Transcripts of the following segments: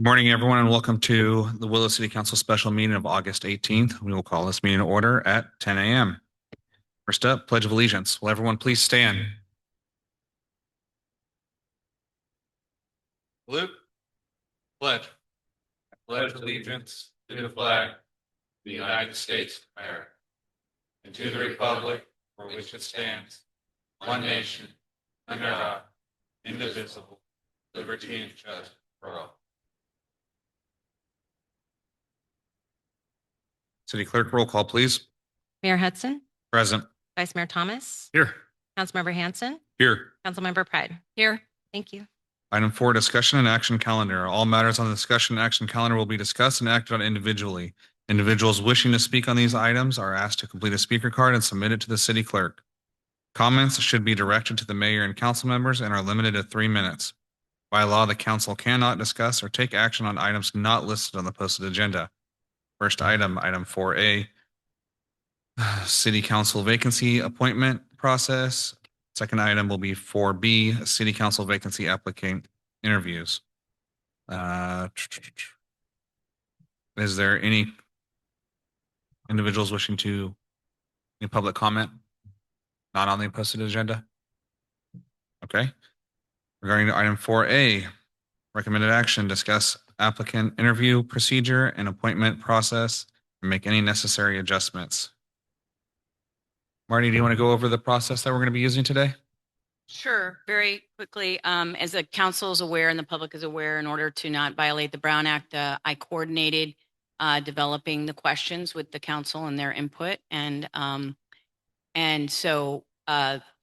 Good morning, everyone, and welcome to the Willow City Council special meeting of August 18th. We will call this meeting to order at 10 a.m. First up, Pledge of Allegiance. Will everyone please stand? Salute. Pledge. I pledge allegiance to the flag of the United States of America and to the republic for which it stands, one nation, under God, indivisible, liberty and justice for all. City Clerk, roll call, please. Mayor Hudson, Present. Vice Mayor Thomas, Here. Councilmember Hanson, Here. Councilmember Pride. Here. Thank you. Item 4, discussion and action calendar. All matters on the discussion and action calendar will be discussed and acted on individually. Individuals wishing to speak on these items are asked to complete a speaker card and submit it to the city clerk. Comments should be directed to the mayor and council members and are limited to 3 minutes. By law, the council cannot discuss or take action on items not listed on the posted agenda. First item 4A, city council vacancy appointment process. Second item will be 4B, city council vacancy applicant interviews. Is there any individuals wishing to any public comment? Not on the posted agenda? Okay. Regarding item 4A, recommended action, discuss applicant interview procedure and appointment process and make any necessary adjustments. Marty, do you want to go over the process that we're going to be using today? Sure. Very quickly, as the council is aware and the public is aware, in order to not violate the Brown Act, I coordinated developing the questions with the council and their input. And so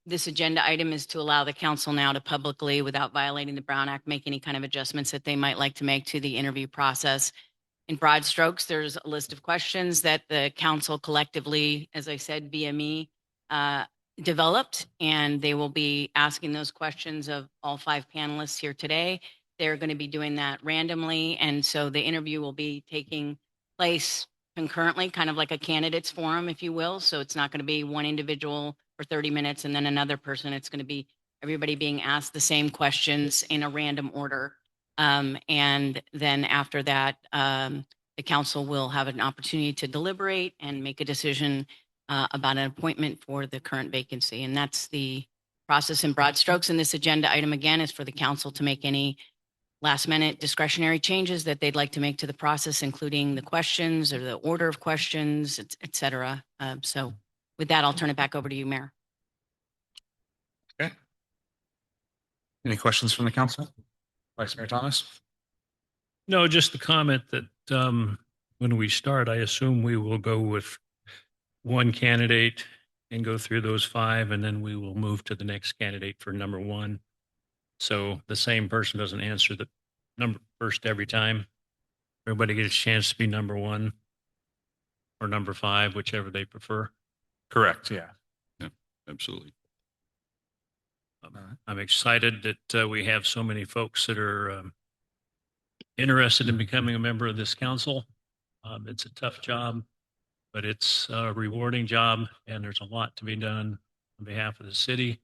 this agenda item is to allow the council now to publicly, without violating the Brown Act, make any kind of adjustments that they might like to make to the interview process. In broad strokes, there's a list of questions that the council collectively, as I said, via me, developed, and they will be asking those questions of all 5 panelists here today. They're going to be doing that randomly, and so the interview will be taking place concurrently, kind of like a candidates forum, if you will. So it's not going to be one individual for 30 minutes and then another person. It's going to be everybody being asked the same questions in a random order. And then after that, the council will have an opportunity to deliberate and make a decision about an appointment for the current vacancy. And that's the process in broad strokes. And this agenda item, again, is for the council to make any last minute discretionary changes that they'd like to make to the process, including the questions or the order of questions, et cetera. So with that, I'll turn it back over to you, Mayor. Okay. Any questions from the council? Vice Mayor Thomas? No, just the comment that when we start, I assume we will go with one candidate and go through those 5, and then we will move to the next candidate for number 1. So the same person doesn't answer the number first every time. Everybody gets a chance to be number 1 or number 5, whichever they prefer. Correct, yeah. Yeah, absolutely. I'm excited that we have so many folks that are interested in becoming a member of this council. It's a tough job, but it's a rewarding job, and there's a lot to be done on behalf of the city.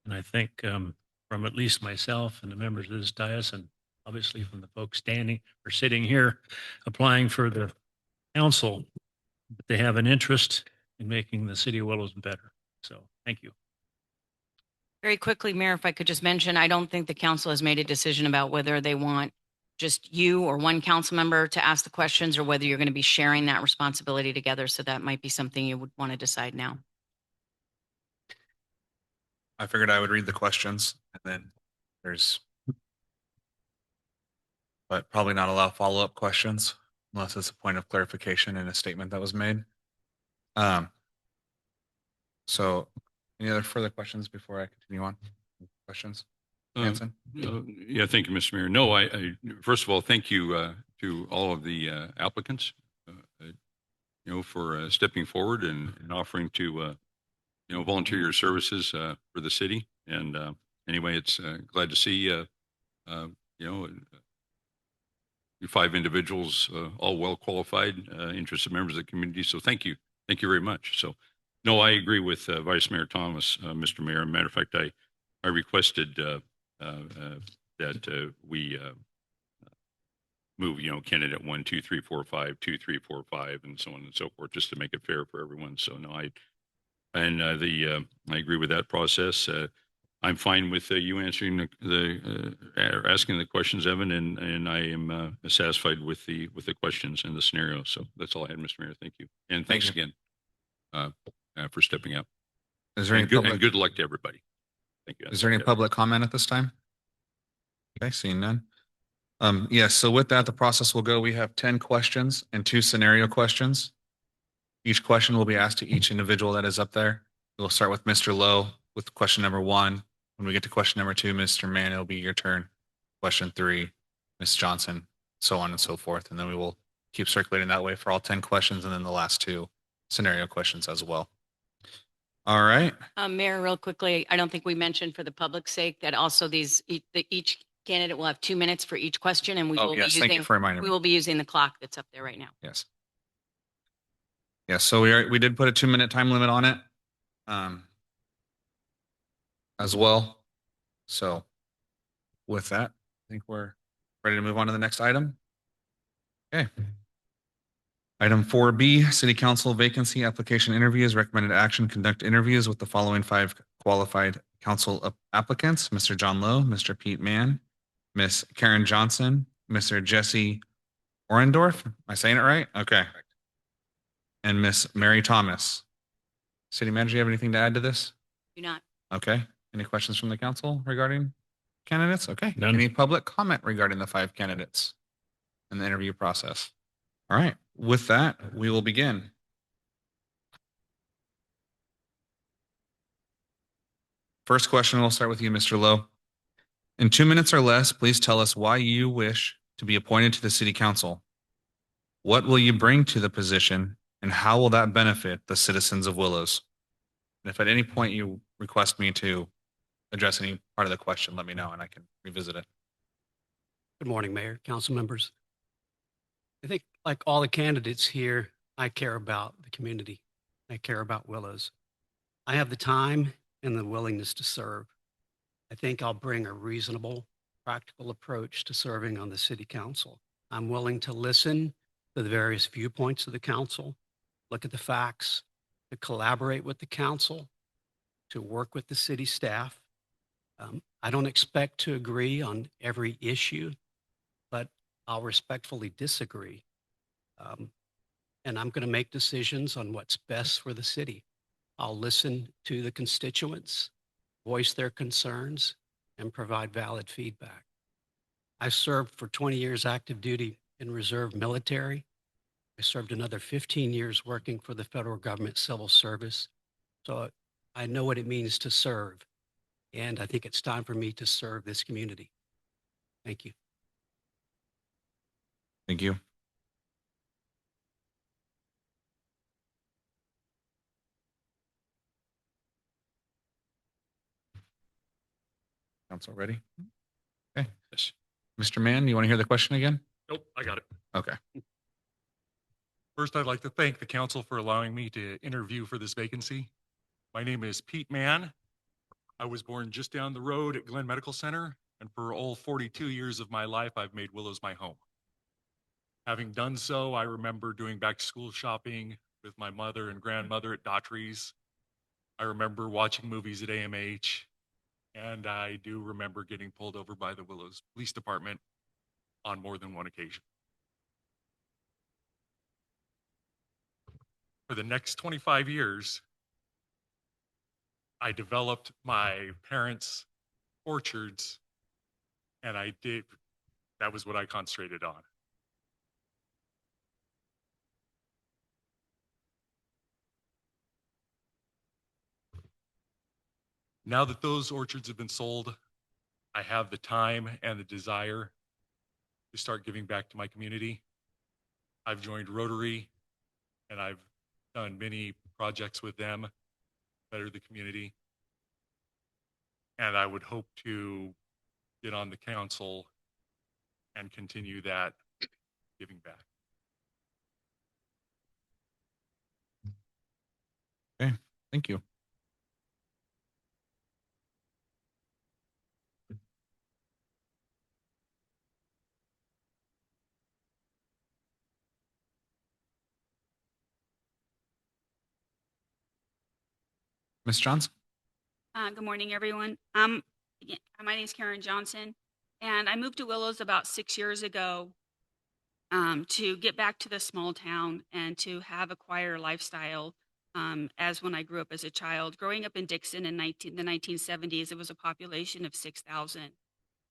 And I think from at least myself and the members of this dais, and obviously from the folks standing or sitting here applying for the council, that they have an interest in making the city of Willows better. So thank you. Very quickly, Mayor, if I could just mention, I don't think the council has made a decision about whether they want just you or one council member to ask the questions or whether you're going to be sharing that responsibility together. So that might be something you would want to decide now. I figured I would read the questions and then but probably not allow follow-up questions unless it's a point of clarification in a statement that was made. So any other further questions before I continue on? Questions? Hanson? Yeah, thank you, Mr. Mayor. No, I first of all, thank you to all of the applicants, for stepping forward and offering to, volunteer your services for the city. And anyway, it's glad to see, you 5 individuals, all well qualified, interested members of the community. So thank you very much. So, no, I agree with Vice Mayor Thomas, Mr. Mayor. Matter of fact, I requested that we move, candidate 1, 2, 3, 4, 5, 2, 3, 4, 5, and so on and so forth, just to make it fair for everyone. So no, I agree with that process. I'm fine with you answering or asking the questions, Evan, and I am satisfied with the questions and the scenario. So that's all I had, Mr. Mayor. Thank you, and thanks you. again for stepping up. Is there any And public, good luck to everybody. Thank you. is there any public comment at this time? Okay, seeing none. Yes, so with that, the process will go, we have 10 questions and 2 scenario questions. Each question will be asked to each individual that is up there. We'll start with Mr. Lowe with question number 1. When we get to question number 2, Mr. Mann, it'll be your turn. Question 3, Ms. Johnson, so on and so forth. And then we will keep circulating that way for all 10 questions and then the last 2 scenario questions as well. All right. Mayor, real quickly, I don't think we mentioned for the public's sake that also each candidate will have 2 minutes for each question, and we Oh, will be yes, thank you using, for reminding we me. will be using the clock that's up there right now. Yes. Yes, so we did put a 2-minute time limit on it as well. So with that, I think we're ready to move on to the next item. Okay. Item 4B, City Council vacancy application interviews. Recommended action, conduct interviews with the following 5 qualified council applicants: Mr. John Lowe, Mr. Pete Mann, Miss Karen Johnson, Mr. Jesse Orendorf. Am I saying it right? Okay. And Miss Mary Thomas. City Manager, you have anything to add to this? Do not. Okay. Any questions from the council regarding candidates? Okay. None. Any public comment regarding the 5 candidates in the interview process? All right. With that, we will begin. First question, we'll start with you, Mr. Lowe. In 2 minutes or less, please tell us why you wish to be appointed to the city council. What will you bring to the position, and how will that benefit the citizens of Willows? And if at any point you request me to address any part of the question, let me know and I can revisit it. Good morning, Mayor, council members. I think like all the candidates here, I care about the community. I care about Willows. I have the time and the willingness to serve. I think I'll bring a reasonable, practical approach to serving on the city council. I'm willing to listen to the various viewpoints of the council, look at the facts, to collaborate with the council, to work with the city staff. I don't expect to agree on every issue, but I'll respectfully disagree. And I'm going to make decisions on what's best for the city. I'll listen to the constituents, voice their concerns, and provide valid feedback. I served for 20 years active duty in reserve military. I served another 15 years working for the federal government civil service. So I know what it means to serve. And I think it's time for me to serve this community. Thank you. Thank you. Council ready? Okay. Yes. Mr. Mann, you want to hear the question again? Nope, I got it. Okay. First, I'd like to thank the council for allowing me to interview for this vacancy. My name is Pete Mann. I was born just down the road at Glenn Medical Center, and for all 42 years of my life, I've made Willows my home. Having done so, I remember doing back to school shopping with my mother and grandmother at Daughtry's. I remember watching movies at AMH, and I do remember getting pulled over by the Willows Police Department on more than one occasion. For the next 25 years, I developed my parents' orchards, and that was what I concentrated on. Now that those orchards have been sold, I have the time and the desire to start giving back to my community. I've joined Rotary, and I've done many projects with them, better the community. And I would hope to get on the council and continue that giving back. Okay. Thank you. Ms. Johnson? Good morning, everyone. My name is Karen Johnson, and I moved to Willows about 6 years ago to get back to the small town and to have a quieter lifestyle as when I grew up as a child. Growing up in Dixon in the 1970s, it was a population of 6,000.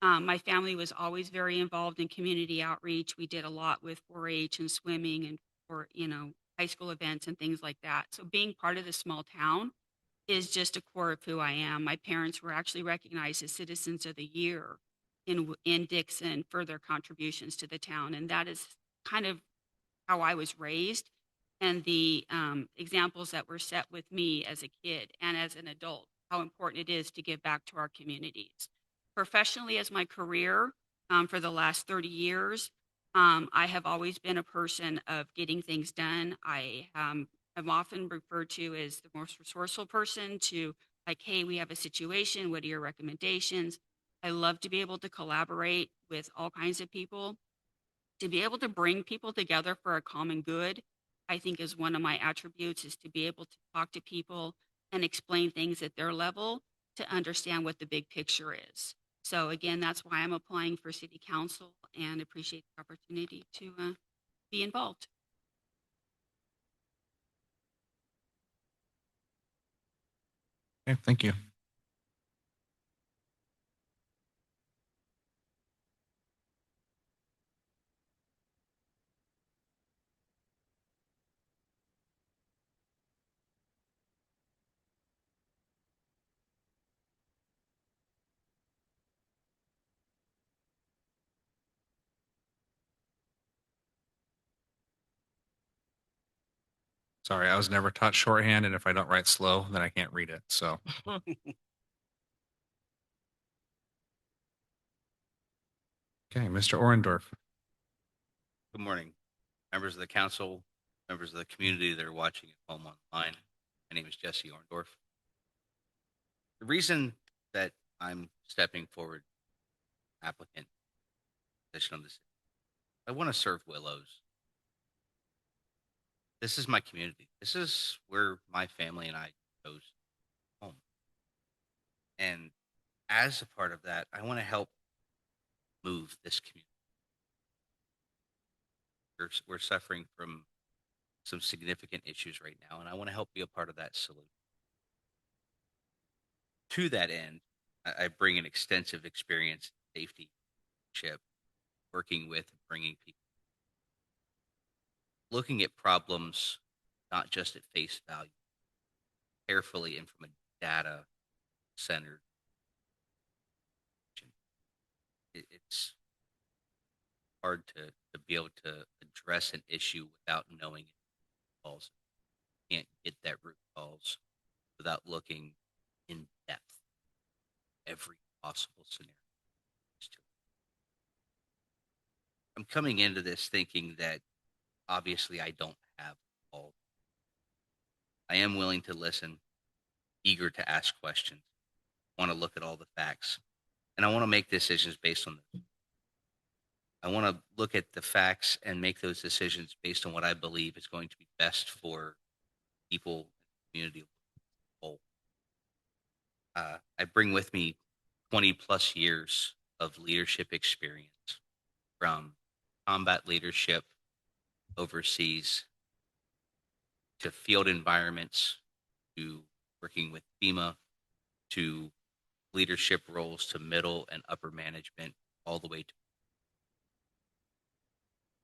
My family was always very involved in community outreach. We did a lot with 4-H and swimming and for high school events and things like that. So being part of the small town is just a core of who I am. My parents were actually recognized as Citizens of the Year in Dixon for their contributions to the town, and that is kind of how I was raised, and the examples that were set with me as a kid and as an adult. How important it is to give back to our communities. Professionally, as my career for the last 30 years, I have always been a person of getting things done. I'm often referred to as the most resourceful person to like, hey, we have a situation. What are your recommendations? I love to be able to collaborate with all kinds of people. To be able to bring people together for a common good, I think is one of my attributes is to be able to talk to people and explain things at their level to understand what the big picture is. So again, that's why I'm applying for city council and appreciate the opportunity to be involved. Okay, thank you. Sorry, I was never taught shorthand, and if I don't write slow, then I can't read it. So, okay, Mr. Orendorf. Good morning, members of the council, members of the community that are watching at home online. My name is Jesse Orndorff. The reason that I'm stepping forward, applicant position on this, I want to serve Willows. This is my community. This is where my family and I chose home. And as a part of that, I want to help move this community. We're suffering from some significant issues right now, and I want to help be a part of that solution. To that end, I bring an extensive experience in safety, leadership, working with and bringing people, looking at problems not just at face value, carefully and from a data centered. It's hard to be able to address an issue without knowing it involves. You can't get that root cause without looking in depth every possible scenario. I'm coming into this thinking that obviously I don't have all. I am willing to listen, eager to ask questions, want to look at all the facts, and I want to make decisions based on this. I want to look at the facts and make those decisions based on what I believe is going to be best for people, community as a whole. I bring with me 20 plus years of leadership experience, from combat leadership overseas to field environments to working with FEMA to leadership roles to middle and upper management, all the way to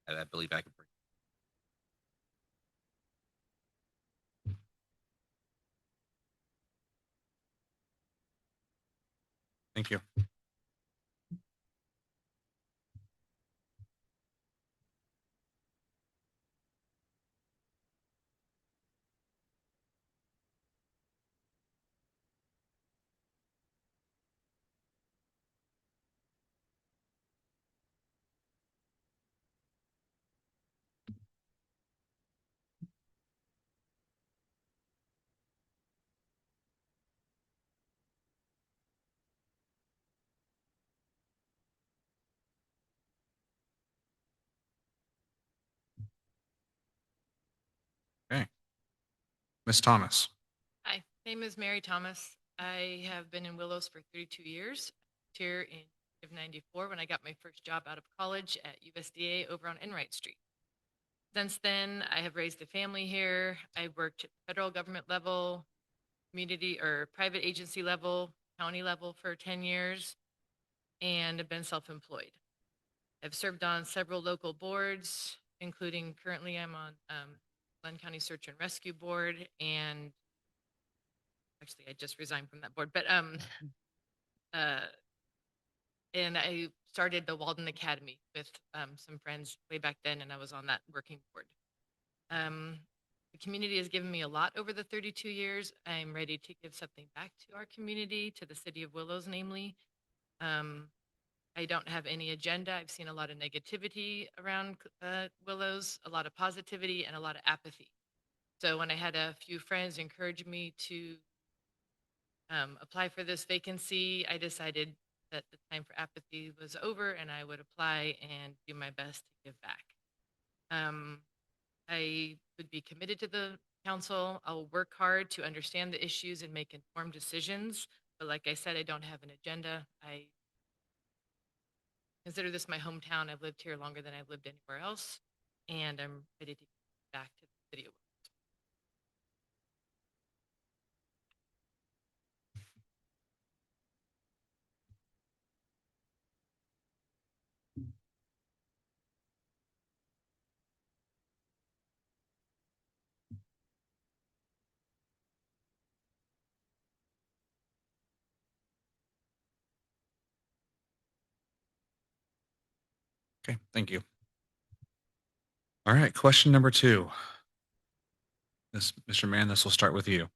I believe I can bring. Thank you. Okay. Ms. Thomas. Hi, Name is Mary Thomas. I have been in Willows for 32 years. Here in of 94 when I got my first job out of college at USDA over on Enright Street. Since then, I have raised a family here. I've worked at federal government level, community or private agency level, county level for 10 years, and have been self-employed. I've served on several local boards, including currently I'm on Glenn County Search and Rescue Board, and actually I just resigned from that board, but and I started the Walden Academy with some friends way back then, and I was on that working board. The community has given me a lot over the 32 years. I'm ready to give something back to our community, to the city of Willows, namely. I don't have any agenda. I've seen a lot of negativity around Willows, a lot of positivity, and a lot of apathy. So when I had a few friends encourage me to apply for this vacancy, I decided that the time for apathy was over and I would apply and do my best to give back. I would be committed to the council. I'll work hard to understand the issues and make informed decisions. But like I said, I don't have an agenda. I consider this my hometown. I've lived here longer than I've lived anywhere else. And I'm ready to give back to the city of Willows. Okay, thank you. All right, question number 2. Mr. Mann, this will start with you.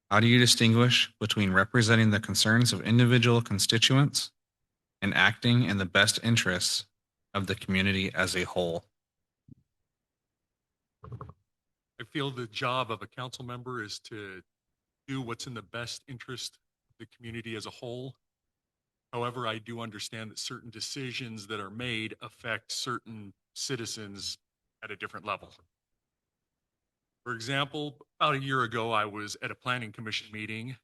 How do you distinguish between representing the concerns of individual constituents and acting in the best interests of the community as a whole? I feel the job of a council member is to do what's in the best interest of the community as a whole. However, I do understand that certain decisions that are made affect certain citizens at a different level. For example, about a year ago, I was at a planning commission meeting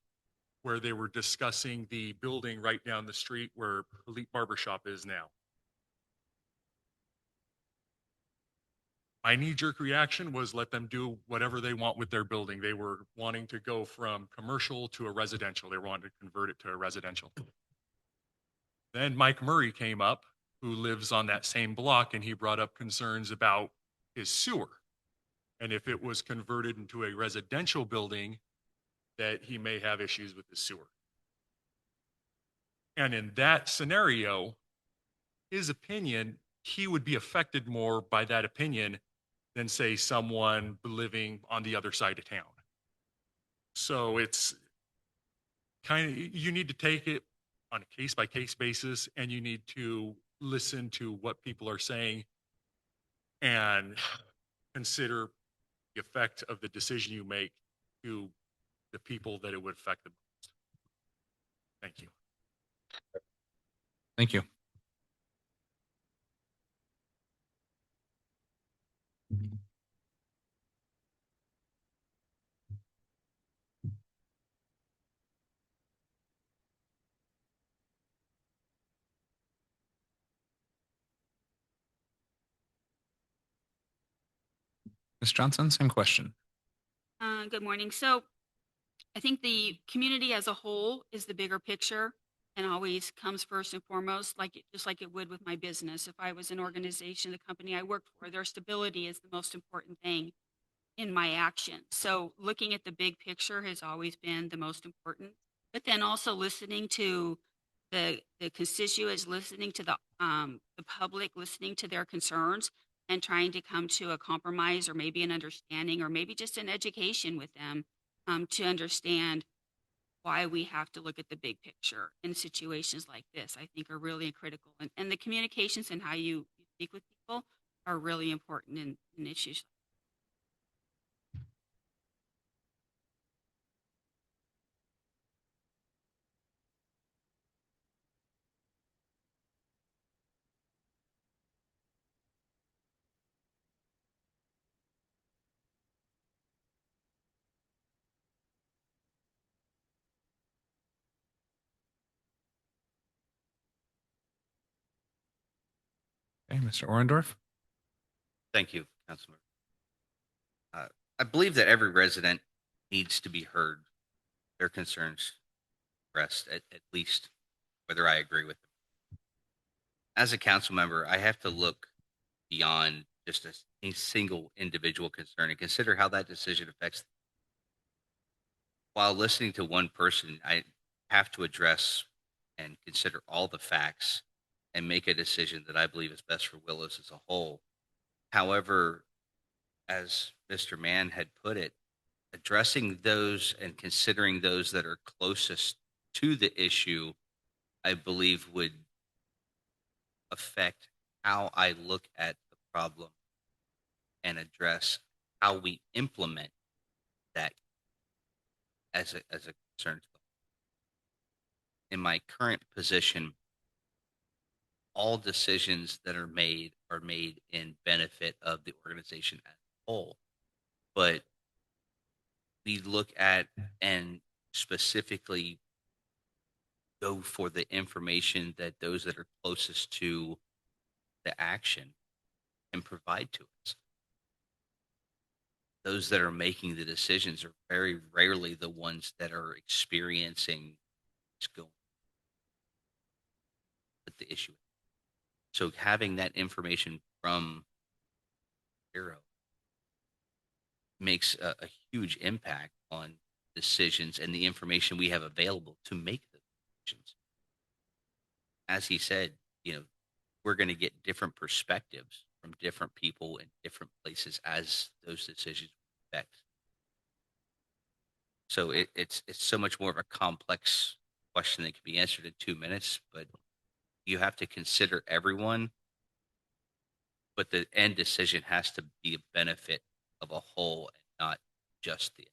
where they were discussing the building right down the street where Elite Barbershop is now. My knee-jerk reaction was let them do whatever they want with their building. They were wanting to go from commercial to a residential. They wanted to convert it to a residential. Then Mike Murray came up, who lives on that same block, and he brought up concerns about his sewer. And if it was converted into a residential building, that he may have issues with the sewer. And in that scenario, his opinion, he would be affected more by that opinion than, say, someone living on the other side of town. So it's kind of, you need to take it on a case-by-case basis, and you need to listen to what people are saying and consider the effect of the decision you make to the people that it would affect the most. Thank you. Thank you. Ms. Johnson, same question. Good morning. So I think the community as a whole is the bigger picture and always comes first and foremost, just like it would with my business. If I was an organization, the company I work for, their stability is the most important thing in my actions. So looking at the big picture has always been the most important, but then also listening to the constituents, listening to the public, listening to their concerns and trying to come to a compromise or maybe an understanding or maybe just an education with them to understand why we have to look at the big picture in situations like this, I think are really critical. And the communications and how you speak with people are really important in issues. Okay, Mr. Orndorff. Thank you, Councilman. I believe that every resident needs to be heard, their concerns expressed, at least whether I agree with them. As a council member, I have to look beyond just a single individual concern and consider how that decision affects. While listening to one person, I have to address and consider all the facts and make a decision that I believe is best for Willows as a whole. However, as Mr. Mann had put it, addressing those and considering those that are closest to the issue, I believe would affect how I look at the problem and address how we implement that as a concern. In my current position, all decisions that are made in benefit of the organization as a whole. But we look at and specifically go for the information that those that are closest to the action can provide to us. Those that are making the decisions are very rarely the ones that are experiencing what's going with the issue. So having that information from Bureau makes a huge impact on decisions and the information we have available to make the decisions. As he said, we're going to get different perspectives from different people in different places as those decisions affect. So it's so much more of a complex question that can be answered in 2 minutes, but you have to consider everyone. But the end decision has to be a benefit of a whole and not just the.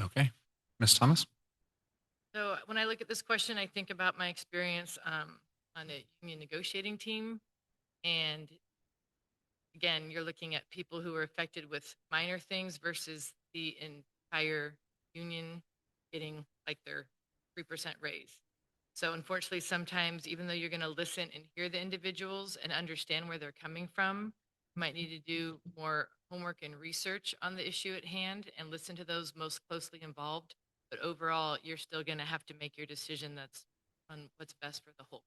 Okay. Ms. Thomas. So when I look at this question, I think about my experience on a union negotiating team. And again, you're looking at people who are affected with minor things versus the entire union getting like their 3% raise. So unfortunately, sometimes even though you're going to listen and hear the individuals and understand where they're coming from, you might need to do more homework and research on the issue at hand and listen to those most closely involved. But overall, you're still going to have to make your decision that's on what's best for the whole.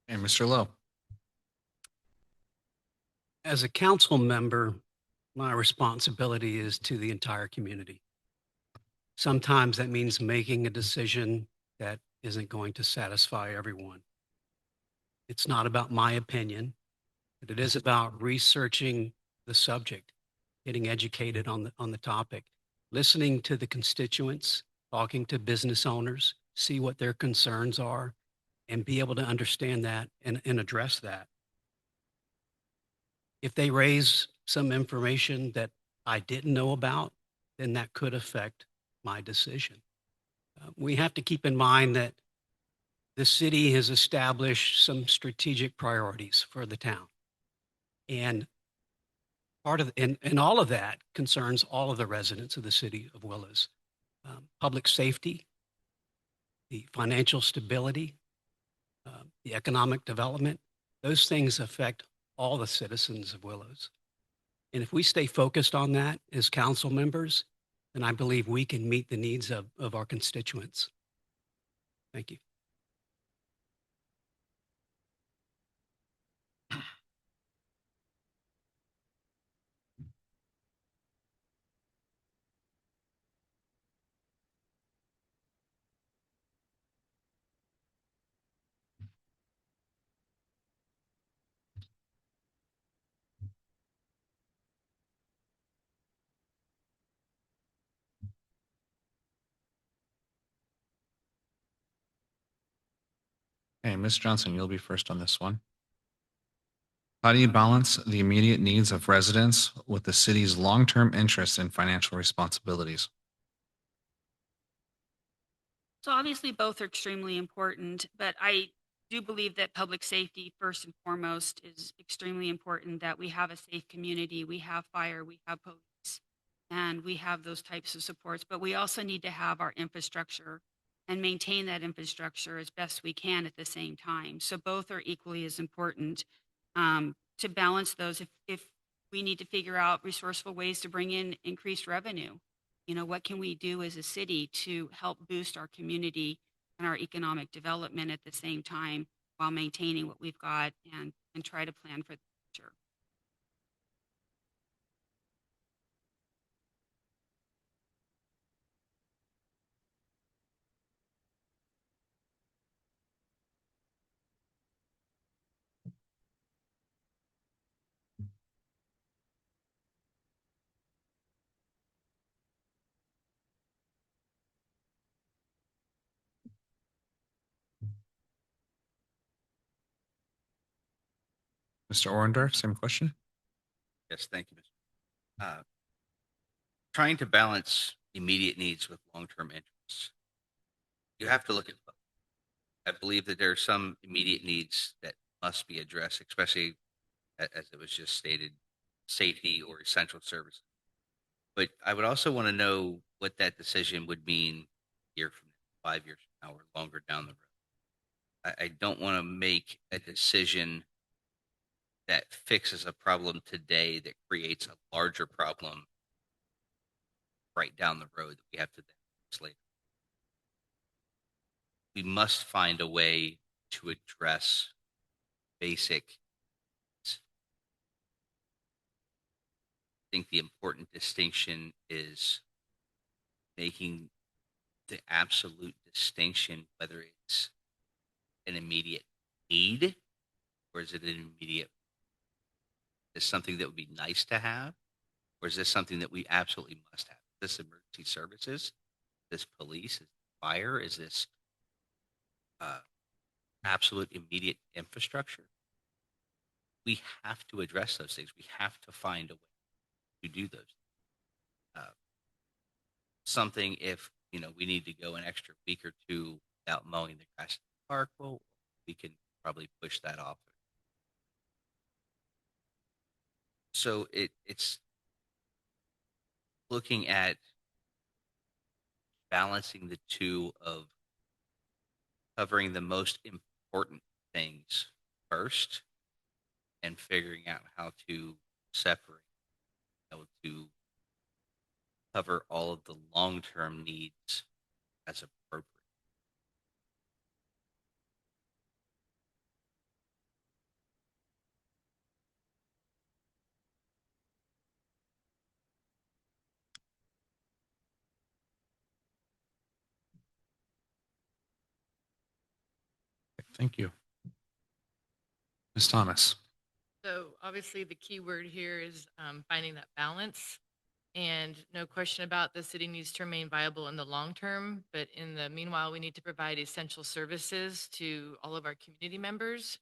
And Mr. Lowe. As a council member, my responsibility is to the entire community. Sometimes that means making a decision that isn't going to satisfy everyone. It's not about my opinion, but it is about researching the subject, getting educated on the topic, listening to the constituents, talking to business owners, see what their concerns are, and be able to understand that and address that. If they raise some information that I didn't know about, then that could affect my decision. We have to keep in mind that the city has established some strategic priorities for the town. And and all of that concerns all of the residents of the city of Willows. Public safety, the financial stability, the economic development, those things affect all the citizens of Willows. And if we stay focused on that as council members, then I believe we can meet the needs of our constituents. Thank you. Okay, Ms. Johnson, you'll be first on this one. How do you balance the immediate needs of residents with the city's long-term interests and financial responsibilities? So obviously both are extremely important, but I do believe that public safety first and foremost is extremely important, that we have a safe community, we have fire, we have police, and we have those types of supports, but we also need to have our infrastructure and maintain that infrastructure as best we can at the same time. So both are equally as important. To balance those, if we need to figure out resourceful ways to bring in increased revenue, what can we do as a city to help boost our community and our economic development at the same time while maintaining what we've got and try to plan for the future. Mr. Orndorff, same question. Yes, thank you, Mr. Trying to balance immediate needs with long-term interests. You have to look at both. I believe that there are some immediate needs that must be addressed, especially as it was just stated, safety or essential services. But I would also want to know what that decision would mean a year from now, 5 years from now, or longer down the road. I don't want to make a decision that fixes a problem today that creates a larger problem right down the road that we have to then fix later. We must find a way to address basic. I think the important distinction is making the absolute distinction whether it's an immediate need or is it an immediate, is something that would be nice to have, or is this something that we absolutely must have? Is this emergency services? Is this police? Is this fire? Is this absolute immediate infrastructure? We have to address those things. We have to find a way to do those. Something if we need to go an extra week or two without mowing the grass in the park, well, we can probably push that off. So it's looking at balancing the two of covering the most important things first and figuring out how to separate, how to cover all of the long-term needs as appropriate. Thank you. Ms. Thomas. So obviously the key word here is finding that balance. And no question about the city needs to remain viable in the long term, but in the meanwhile, we need to provide essential services to all of our community members.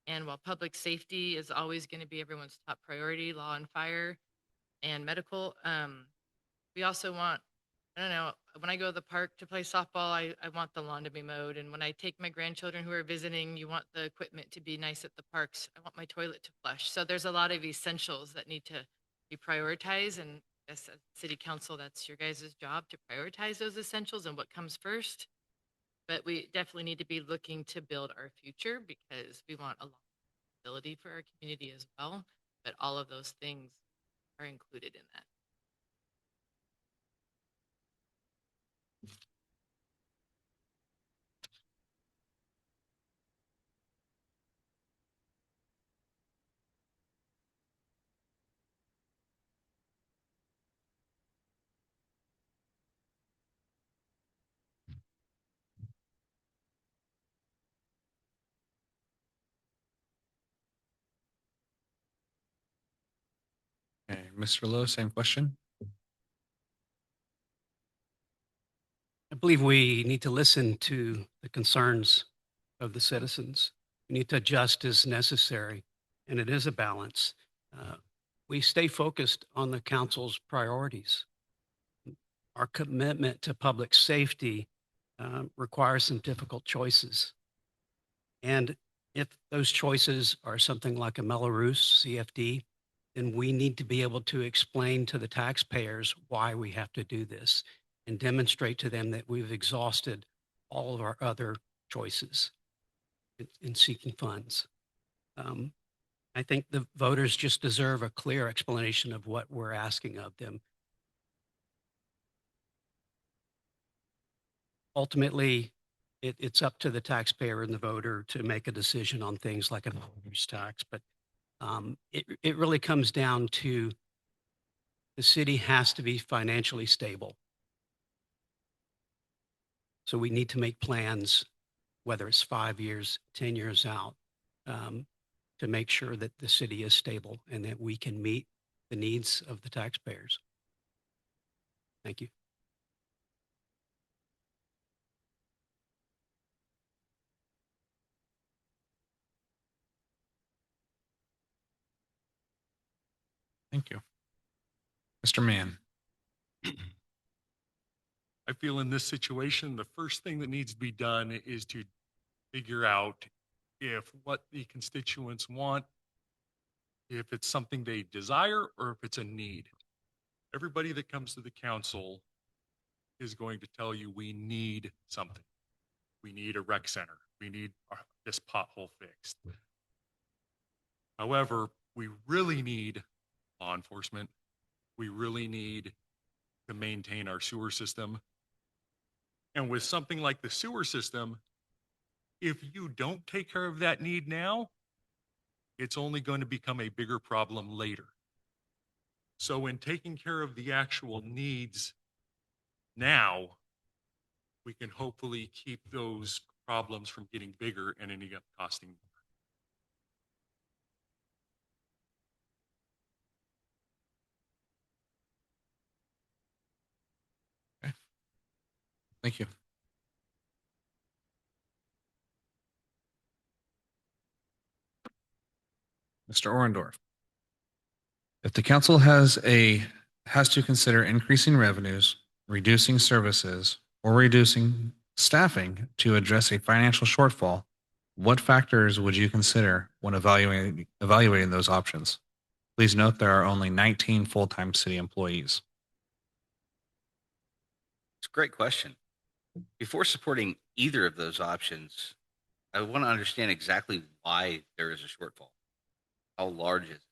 And while public safety is always going to be everyone's top priority, law and fire and medical, we also want, I don't know, when I go to the park to play softball, I want the lawn to be mowed. And when I take my grandchildren who are visiting, you want the equipment to be nice at the parks. I want my toilet to flush. So there's a lot of essentials that need to be prioritized. And as a city council, that's your guys' job to prioritize those essentials and what comes first. But we definitely need to be looking to build our future because we want a lot of stability for our community as well. But all of those things are included in that. Okay, Mr. Lowe, same question. I believe we need to listen to the concerns of the citizens. We need to adjust as necessary, and it is a balance. We stay focused on the council's priorities. Our commitment to public safety requires some difficult choices. And if those choices are something like a Mello-Roos CFD, then we need to be able to explain to the taxpayers why we have to do this and demonstrate to them that we've exhausted all of our other choices in seeking funds. I think the voters just deserve a clear explanation of what we're asking of them. Ultimately, it's up to the taxpayer and the voter to make a decision on things like a use tax, but it really comes down to the city has to be financially stable. So we need to make plans, whether it's 5 years, 10 years out, to make sure that the city is stable and that we can meet the needs of the taxpayers. Thank you. Thank you. Mr. Mann. I feel in this situation, the first thing that needs to be done is to figure out if what the constituents want, if it's something they desire or if it's a need. Everybody that comes to the council is going to tell you we need something. We need a rec center. We need this pothole fixed. However, we really need law enforcement. We really need to maintain our sewer system. And with something like the sewer system, if you don't take care of that need now, it's only going to become a bigger problem later. So in taking care of the actual needs now, we can hopefully keep those problems from getting bigger and ending up costing more. Thank you. Mr. Orendorf. If the council has to consider increasing revenues, reducing services, or reducing staffing to address a financial shortfall, what factors would you consider when evaluating those options? Please note there are only 19 full-time city employees. It's a great question. Before supporting either of those options, I want to understand exactly why there is a shortfall. How large is it?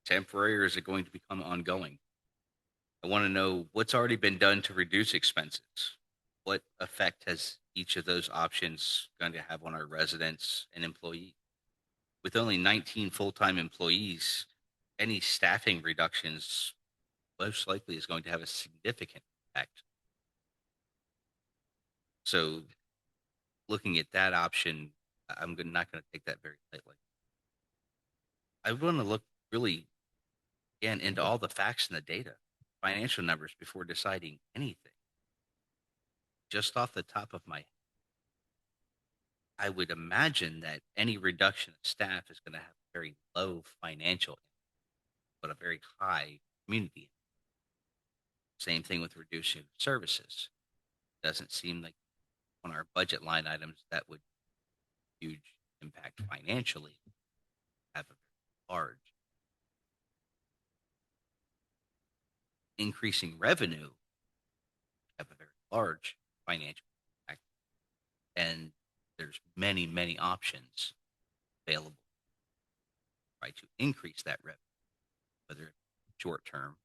Temporary, or is it going to become ongoing? I want to know what's already been done to reduce expenses. What effect has each of those options going to have on our residents and employees? With only 19 full-time employees, any staffing reductions most likely is going to have a significant impact. So looking at that option, I'm not going to take that very lightly. I want to look really, again, into all the facts and the data, financial numbers before deciding anything. Just off the top of my head, I would imagine that any reduction of staff is going to have very low financial impact, but a very high community impact. Same thing with reducing services. Doesn't seem like on our budget line items that would huge impact financially have a large. Increasing revenue have a very large financial impact. And there's many, many options available to try to increase that revenue, whether short-term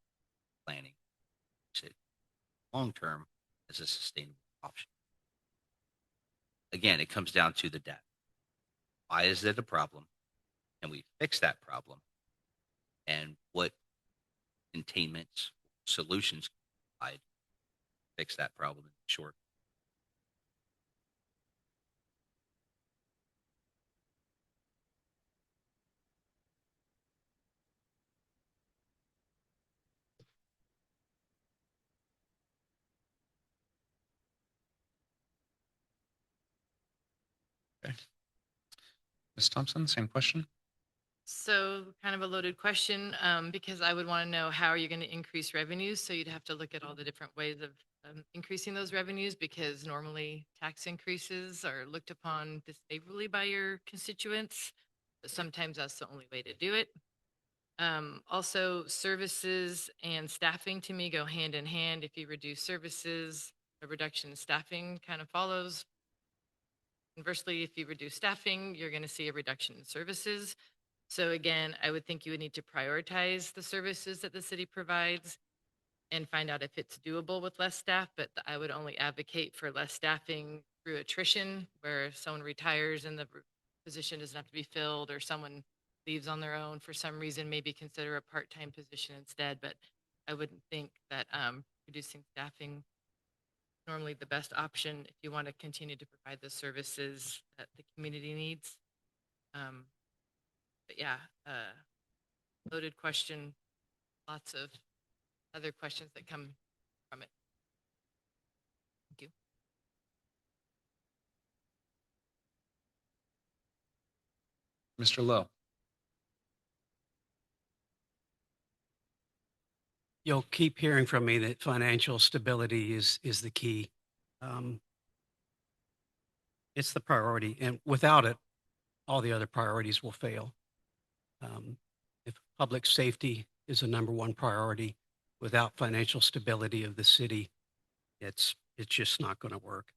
planning, long-term as a sustainable option. Again, it comes down to the data. Why is it a problem? Can we fix that problem? And what containments, solutions can we provide to fix that problem in the short? Okay. Ms. Thompson, same question. So kind of a loaded question, because I would want to know how are you going to increase revenues? So you'd have to look at all the different ways of increasing those revenues because normally tax increases are looked upon disfavorably by your constituents. But sometimes that's the only way to do it. Also, services and staffing to me go hand in hand. If you reduce services, a reduction in staffing kind of follows. Conversely, if you reduce staffing, you're going to see a reduction in services. So again, I would think you would need to prioritize the services that the city provides and find out if it's doable with less staff, but I would only advocate for less staffing through attrition, where someone retires and the position doesn't have to be filled, or someone leaves on their own for some reason, maybe consider a part-time position instead. But I wouldn't think that reducing staffing normally the best option if you want to continue to provide the services that the community needs. But yeah, loaded question, lots of other questions that come from it. Thank you. Mr. Lowe. You'll keep hearing from me that financial stability is the key. It's the priority, and without it, all the other priorities will fail. If public safety is a number one priority, without financial stability of the city, it's just not going to work.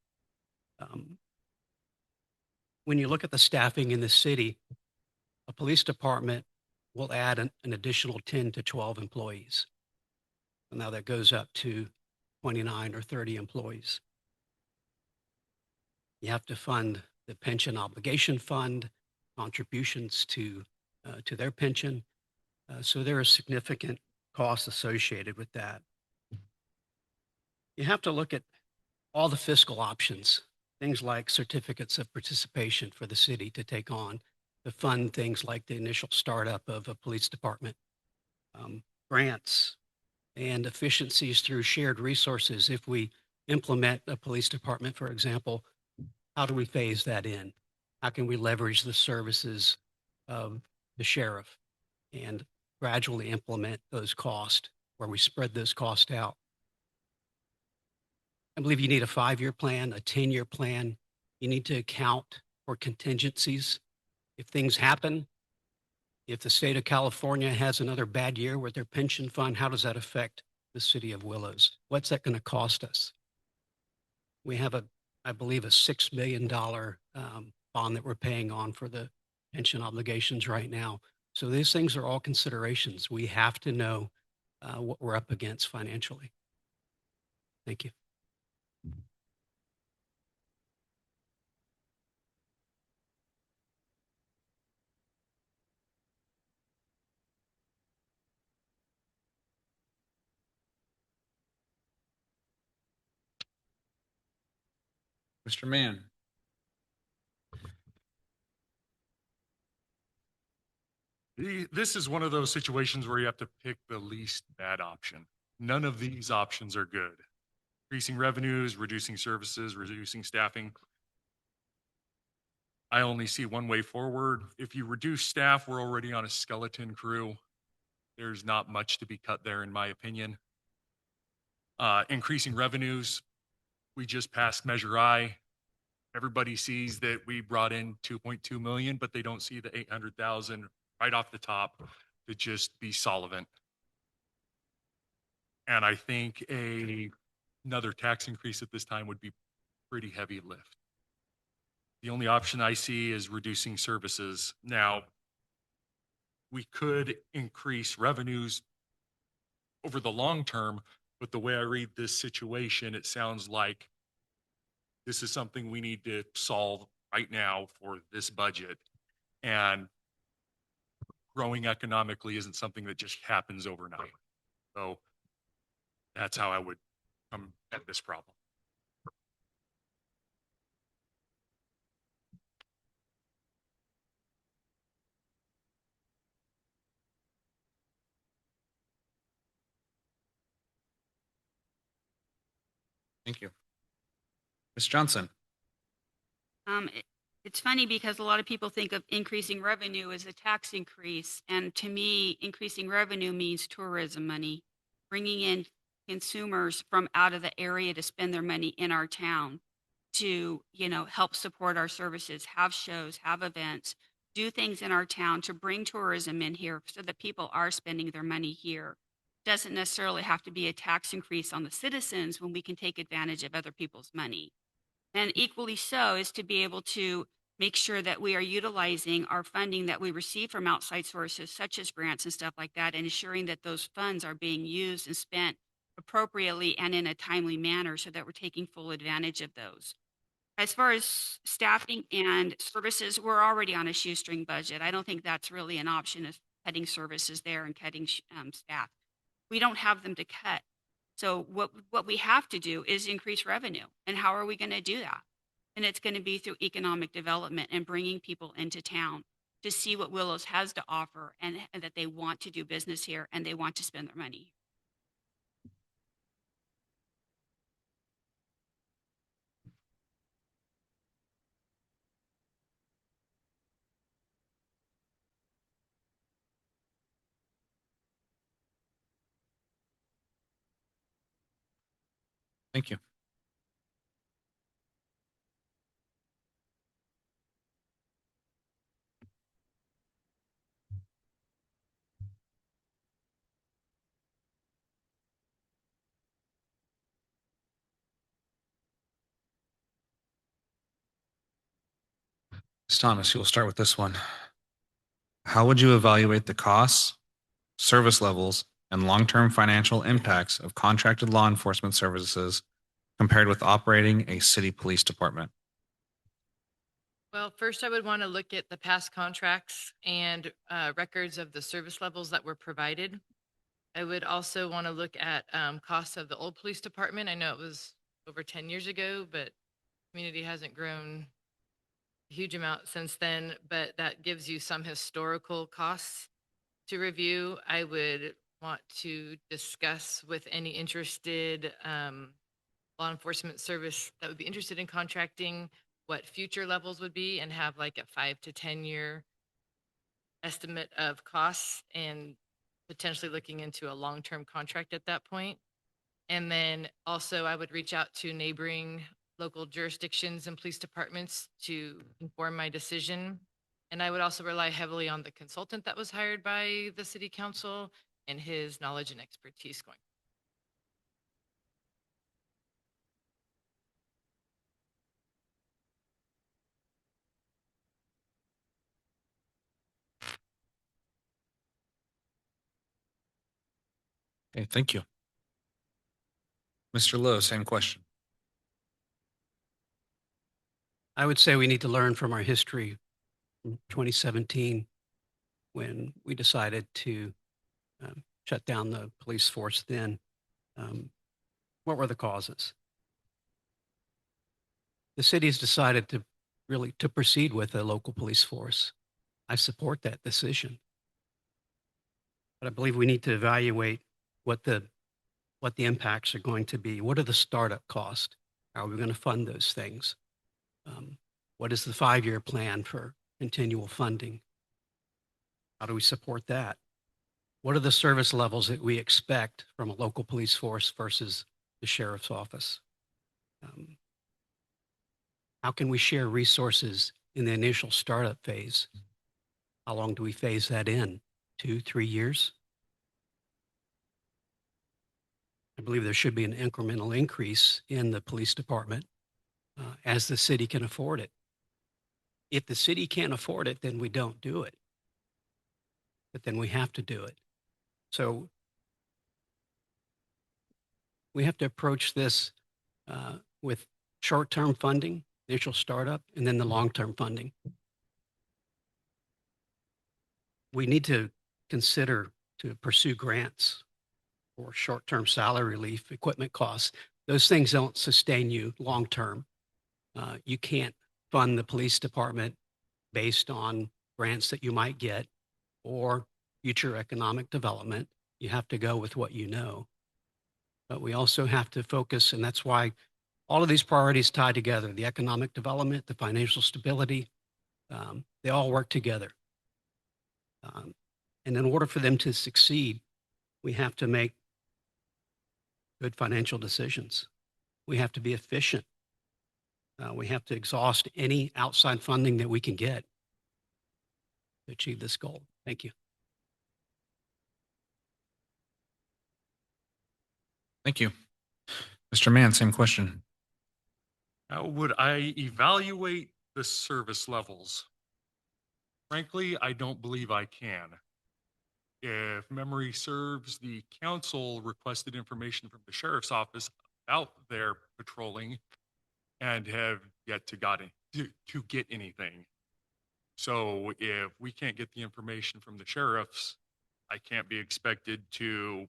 When you look at the staffing in the city, a police department will add an additional 10 to 12 employees. Now that goes up to 29 or 30 employees. You have to fund the pension obligation fund, contributions to their pension. So there are significant costs associated with that. You have to look at all the fiscal options, things like certificates of participation for the city to take on, to fund things like the initial startup of a police department, grants, and efficiencies through shared resources. If we implement a police department, for example, how do we phase that in? How can we leverage the services of the sheriff and gradually implement those costs where we spread those costs out? I believe you need a 5-year plan, a 10-year plan. You need to account for contingencies. If things happen, if the state of California has another bad year with their pension fund, how does that affect the city of Willows? What's that going to cost us? We have I believe, a $6 million bond that we're paying on for the pension obligations right now. So these things are all considerations. We have to know what we're up against financially. Thank you. Mr. Mann. This is one of those situations where you have to pick the least bad option. None of these options are good. Increasing revenues, reducing services, reducing staffing. I only see one way forward. If you reduce staff, we're already on a skeleton crew. There's not much to be cut there, in my opinion. Increasing revenues, we just passed Measure I. Everybody sees that we brought in 2.2 million, but they don't see the 800,000 right off the top to just be solvent. And I think another tax increase at this time would be pretty heavy lift. The only option I see is reducing services. Now, we could increase revenues over the long term, but the way I read this situation, it sounds like this is something we need to solve right now for this budget. And growing economically isn't something that just happens overnight. So that's how I would come at this problem. Thank you. Ms. Johnson. It's funny because a lot of people think of increasing revenue as a tax increase. And to me, increasing revenue means tourism money, bringing in consumers from out of the area to spend their money in our town to, help support our services, have shows, have events, do things in our town to bring tourism in here so that people are spending their money here. Doesn't necessarily have to be a tax increase on the citizens when we can take advantage of other people's money. And equally so is to be able to make sure that we are utilizing our funding that we receive from outside sources, such as grants and stuff like that, and ensuring that those funds are being used and spent appropriately and in a timely manner so that we're taking full advantage of those. As far as staffing and services, we're already on a shoestring budget. I don't think that's really an option of cutting services there and cutting staff. We don't have them to cut. So what we have to do is increase revenue. And how are we going to do that? And it's going to be through economic development and bringing people into town to see what Willows has to offer and that they want to do business here and they want to spend their money. Thank you. Ms. Thomas, you will start with this one. How would you evaluate the costs, service levels, and long-term financial impacts of contracted law enforcement services compared with operating a city police department? Well, first I would want to look at the past contracts and records of the service levels that were provided. I would also want to look at costs of the old police department. I know it was over 10 years ago, but community hasn't grown a huge amount since then, but that gives you some historical costs to review. I would want to discuss with any interested law enforcement service that would be interested in contracting what future levels would be and have like a 5 to 10 year estimate of costs and potentially looking into a long-term contract at that point. And then also I would reach out to neighboring local jurisdictions and police departments to inform my decision. And I would also rely heavily on the consultant that was hired by the city council and his knowledge and expertise going. Okay, thank you. Mr. Lowe, same question. I would say we need to learn from our history from 2017 when we decided to shut down the police force then. What were the causes? The city's decided to proceed with a local police force. I support that decision. But I believe we need to evaluate what the impacts are going to be. What are the startup costs? How are we going to fund those things? What is the 5-year plan for continual funding? How do we support that? What are the service levels that we expect from a local police force versus the sheriff's office? How can we share resources in the initial startup phase? How long do we phase that in? 2, 3 years? I believe there should be an incremental increase in the police department as the city can afford it. If the city can't afford it, then we don't do it. But then we have to do it. So we have to approach this with short-term funding, initial startup, and then the long-term funding. We need to consider to pursue grants or short-term salary relief, equipment costs. Those things don't sustain you long-term. You can't fund the police department based on grants that you might get or future economic development. You have to go with what you know. But we also have to focus, and that's why All of these priorities tie together, the economic development, the financial stability, they all work together. And in order for them to succeed, we have to make good financial decisions. We have to be efficient. We have to exhaust any outside funding that we can get to achieve this goal. Thank you. Thank you. Mr. Mann, same question. How would I evaluate the service levels? Frankly, I don't believe I can. If memory serves, the council requested information from the sheriff's office about their patrolling and have yet to get anything. So if we can't get the information from the sheriffs, I can't be expected to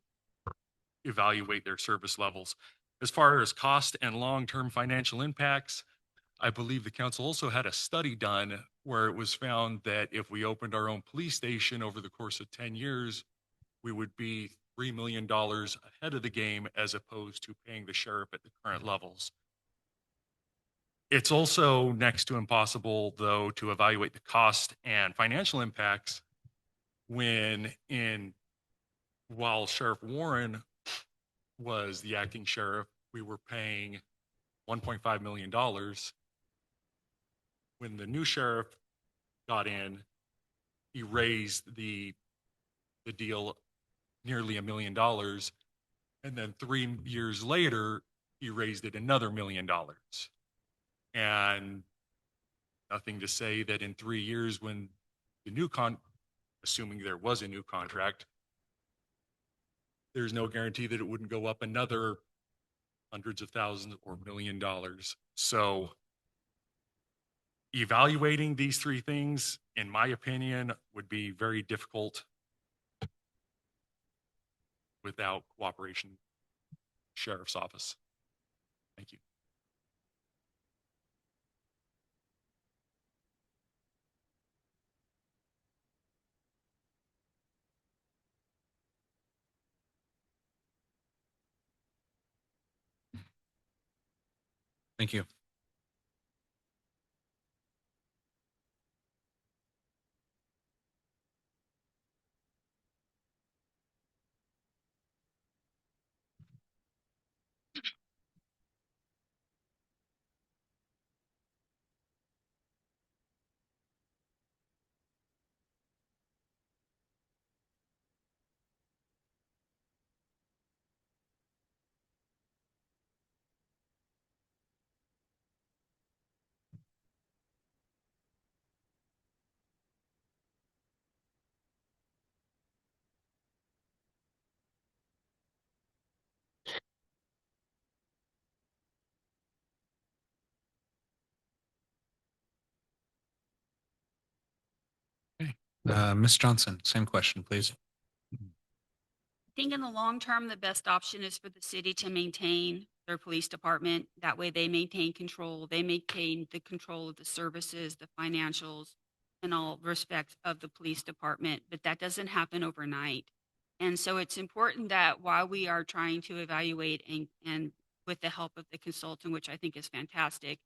evaluate their service levels. As far as cost and long-term financial impacts, I believe the council also had a study done where it was found that if we opened our own police station over the course of 10 years, we would be $3 million ahead of the game as opposed to paying the sheriff at the current levels. It's also next to impossible, though, to evaluate the cost and financial impacts while Sheriff Warren was the acting sheriff, we were paying $1.5 million. When the new sheriff got in, he raised the deal nearly $1 million. And then 3 years later, he raised it another $1 million. And nothing to say that in 3 years, when the assuming there was a new contract, there's no guarantee that it wouldn't go up another hundreds of thousands or $1 million. So evaluating these three things, in my opinion, would be very difficult without cooperation sheriff's office. Thank you. Thank you. Ms. Johnson, same question, please. I think in the long term, the best option is for the city to maintain their police department. That way they maintain control. They maintain the control of the services, the financials, and all respects of the police department. But that doesn't happen overnight. And so it's important that while we are trying to evaluate and with the help of the consultant, which I think is fantastic,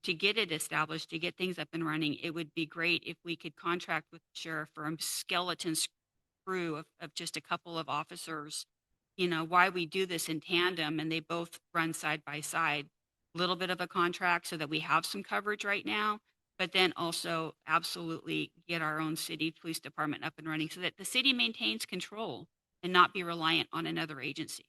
to get it established, to get things up and running, it would be great if we could contract with the sheriff for a skeleton crew of just a couple of officers. Why we do this in tandem and they both run side by side. A little bit of a contract so that we have some coverage right now, but then also absolutely get our own city police department up and running so that the city maintains control and not be reliant on another agency.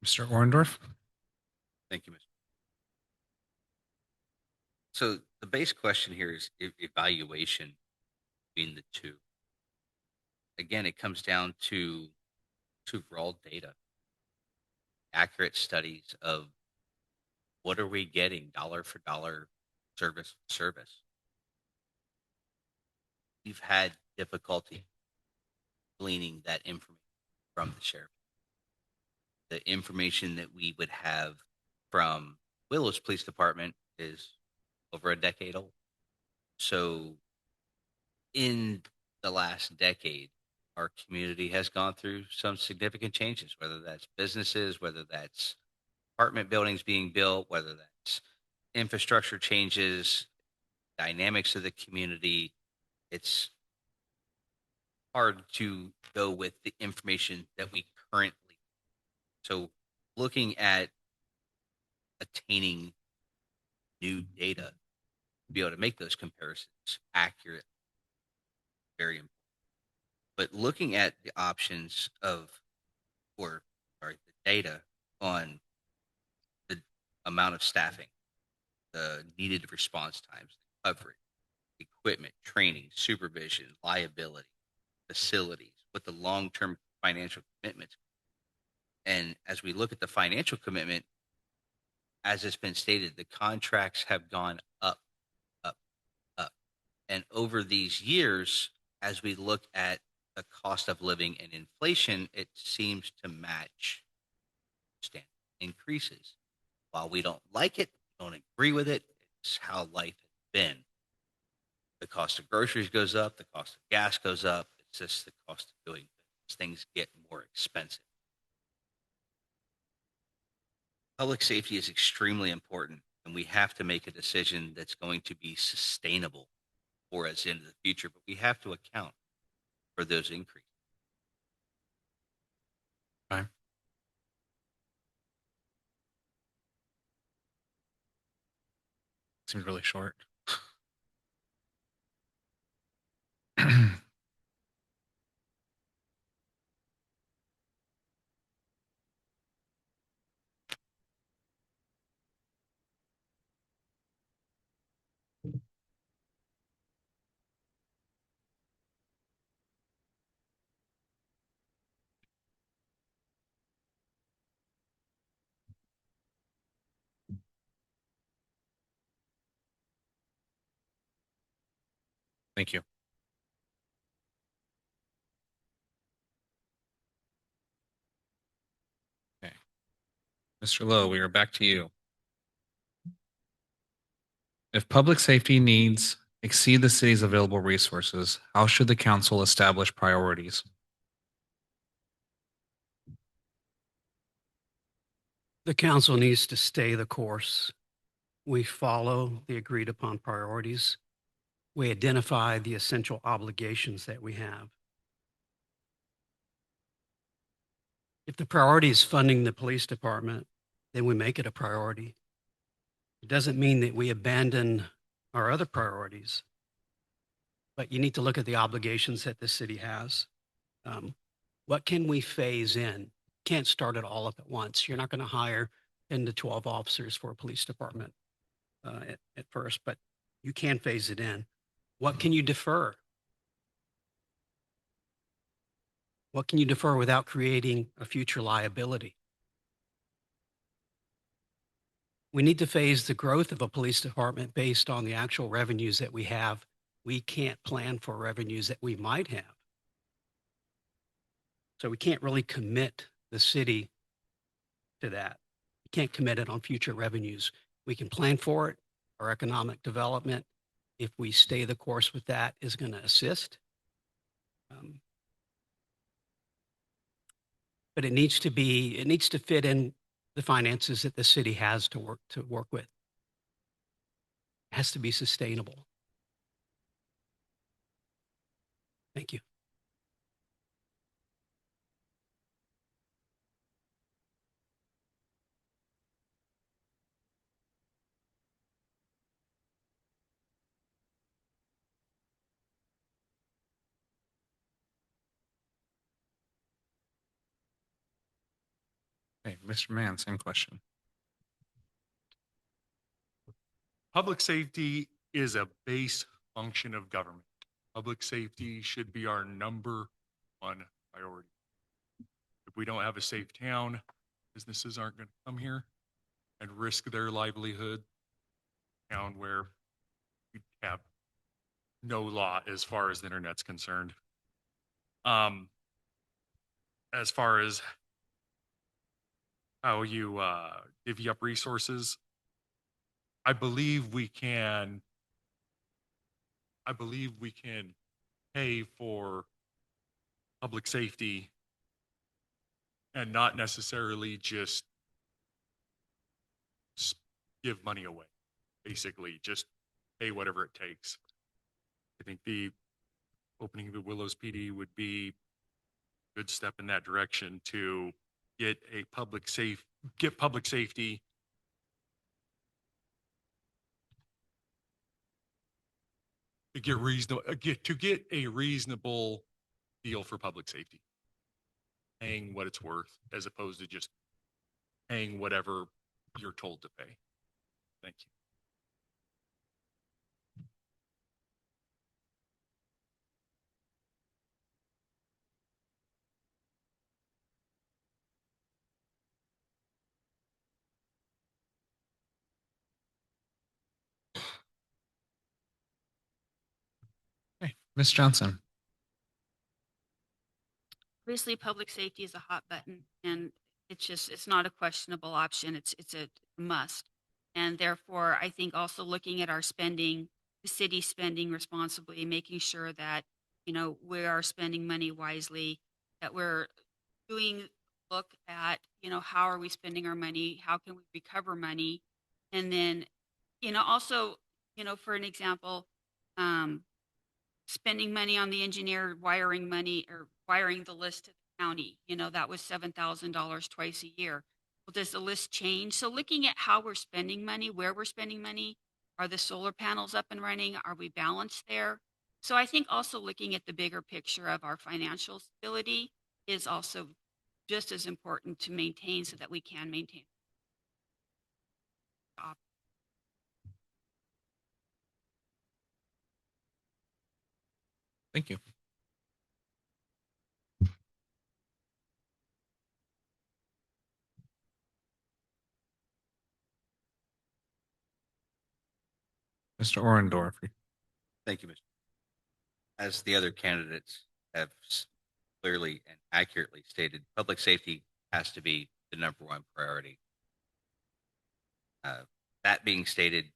Mr. Orndorff? Thank you, Mr. So the base question here is evaluation between the two. Again, it comes down to to raw data, accurate studies of what are we getting dollar for dollar, service for service. We've had difficulty gleaning that information from the sheriff. The information that we would have from Willows Police Department is over a decade old. So in the last decade, our community has gone through some significant changes, whether that's businesses, whether that's apartment buildings being built, whether that's infrastructure changes, dynamics of the community. It's hard to go with the information that we currently. So looking at attaining new data to be able to make those comparisons accurate, very important. But looking at the options of, or sorry, the data on the amount of staffing, the needed response times, coverage, equipment, training, supervision, liability, facilities, what the long-term financial commitments. And as we look at the financial commitment, as it's been stated, the contracts have gone up, up, up. And over these years, as we look at the cost of living and inflation, it seems to match standard increases. While we don't like it, don't agree with it, it's how life has been. The cost of groceries goes up, the cost of gas goes up. It's just the cost of doing things. Things get more expensive. Public safety is extremely important, and we have to make a decision that's going to be sustainable for us into the future, but we have to account for those increases. Okay. Seems really short. Thank you. Okay. Mr. Lowe, we are back to you. If public safety needs exceed the city's available resources, how should the council establish priorities? The council needs to stay the course. We follow the agreed upon priorities. We identify the essential obligations that we have. If the priority is funding the police department, then we make it a priority. It doesn't mean that we abandon our other priorities, but you need to look at the obligations that the city has. What can we phase in? Can't start it all up at once. You're not going to hire 10 to 12 officers for a police department at first, but you can phase it in. What can you defer? What can you defer without creating a future liability? We need to phase the growth of a police department based on the actual revenues that we have. We can't plan for revenues that we might have. So we can't really commit the city to that. We can't commit it on future revenues. We can plan for it. Our economic development, if we stay the course with that, is going to assist. But it needs to fit in the finances that the city has to work with. It has to be sustainable. Thank you. Hey, Mr. Mann, same question. Public safety is a base function of government. Public safety should be our number one priority. The If we don't have a safe town, businesses aren't going to come here and risk their livelihood. Town where we have no law as far as the internet's concerned. As far as how you divvy up resources, I believe we can pay for public safety and not necessarily just give money away. Basically, just pay whatever it takes. I think the opening of the Willows PD would be a good step in that direction to get public safety to get a reasonable deal for public safety, paying what it's worth as opposed to just paying whatever you're told to pay. Thank you. Okay, Ms. Johnson. Obviously, public safety is a hot button, and it's not a questionable option. It's a must. And therefore, I think also looking at our spending, the city spending responsibly, making sure that, we are spending money wisely, that we're look at, how are we spending our money? How can we recover money? And then, also, for an example, spending money on the engineer, wiring money or wiring the list to the county, that was $7,000 twice a year. Well, does the list change? So looking at how we're spending money, where we're spending money, are the solar panels up and running? Are we balanced there? So I think also looking at the bigger picture of our financial stability is also just as important to maintain so that we can maintain. Thank you. Mr. Orendorff. Thank you, Mr. As the other candidates have clearly and accurately stated, public safety has to be the #1 priority. That being stated,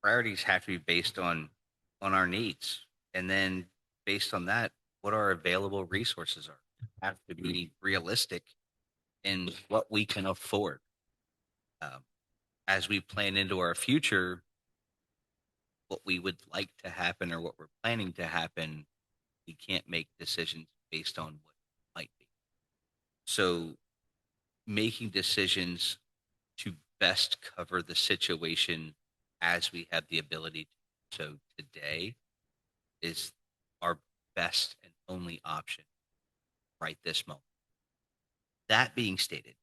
priorities have to be based on our needs, and then based on that, what our available resources are. Have to be realistic in what we can afford. As we plan into our future, what we would like to happen or what we're planning to happen, we can't make decisions based on what might be. So making decisions to best cover the situation as we have the ability to do so today is our best and only option right this moment. That being stated,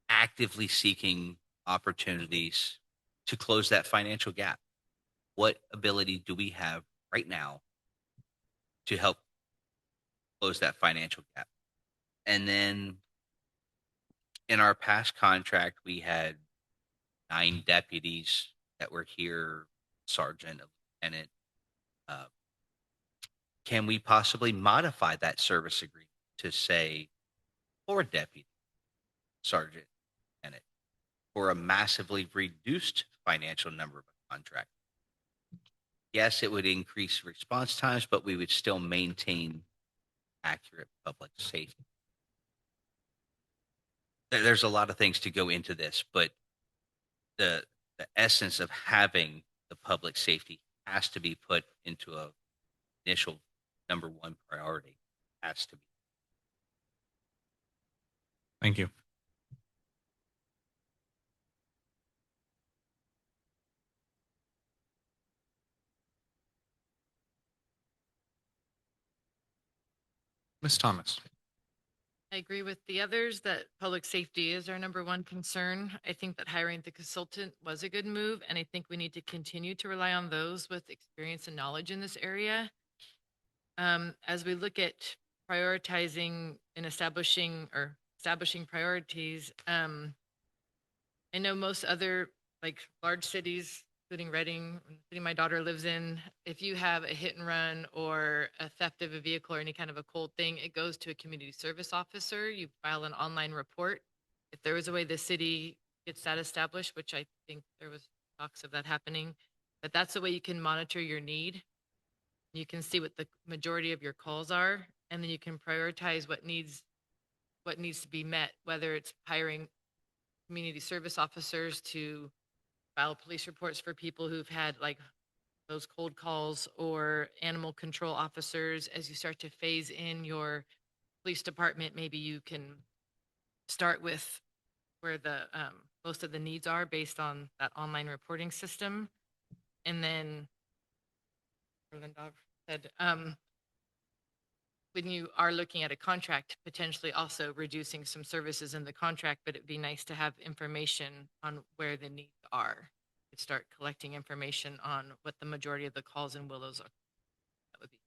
actively seeking opportunities to close that financial gap. What ability do we have right now to help close that financial gap? And then in our past contract, we had 9 deputies that were here, sergeant, a lieutenant. Can we possibly modify that service agreement to say 4 deputies, sergeant, lieutenant, for a massively reduced financial number of a contract? Yes, it would increase response times, but we would still maintain accurate public safety. There's a lot of things to go into this, but the essence of having the public safety has to be put into a initial #1 priority. Has to be. Thank you. Ms. Thomas. I agree with the others that public safety is our #1 concern. I think that hiring the consultant was a good move, and I think we need to continue to rely on those with experience and knowledge in this area. As we look at prioritizing and establishing priorities. I know most other like large cities, including Reading, the city my daughter lives in, if you have a hit and run or a theft of a vehicle or any kind of a cold thing, it goes to a community service officer. You file an online report. If there was a way the city gets that established, which I think there was talks of that happening, but that's the way you can monitor your need. You can see what the majority of your calls are, and then you can prioritize what needs to be met, whether it's hiring community service officers to file police reports for people who've had like those cold calls, or animal control officers. As you start to phase in your police department, maybe you can start with where the most of the needs are based on that online reporting system. And then Linda said, when you are looking at a contract, potentially also reducing some services in the contract, but it'd be nice to have information on where the needs are. You'd start collecting information on what the majority of the calls in Willows are. That would be.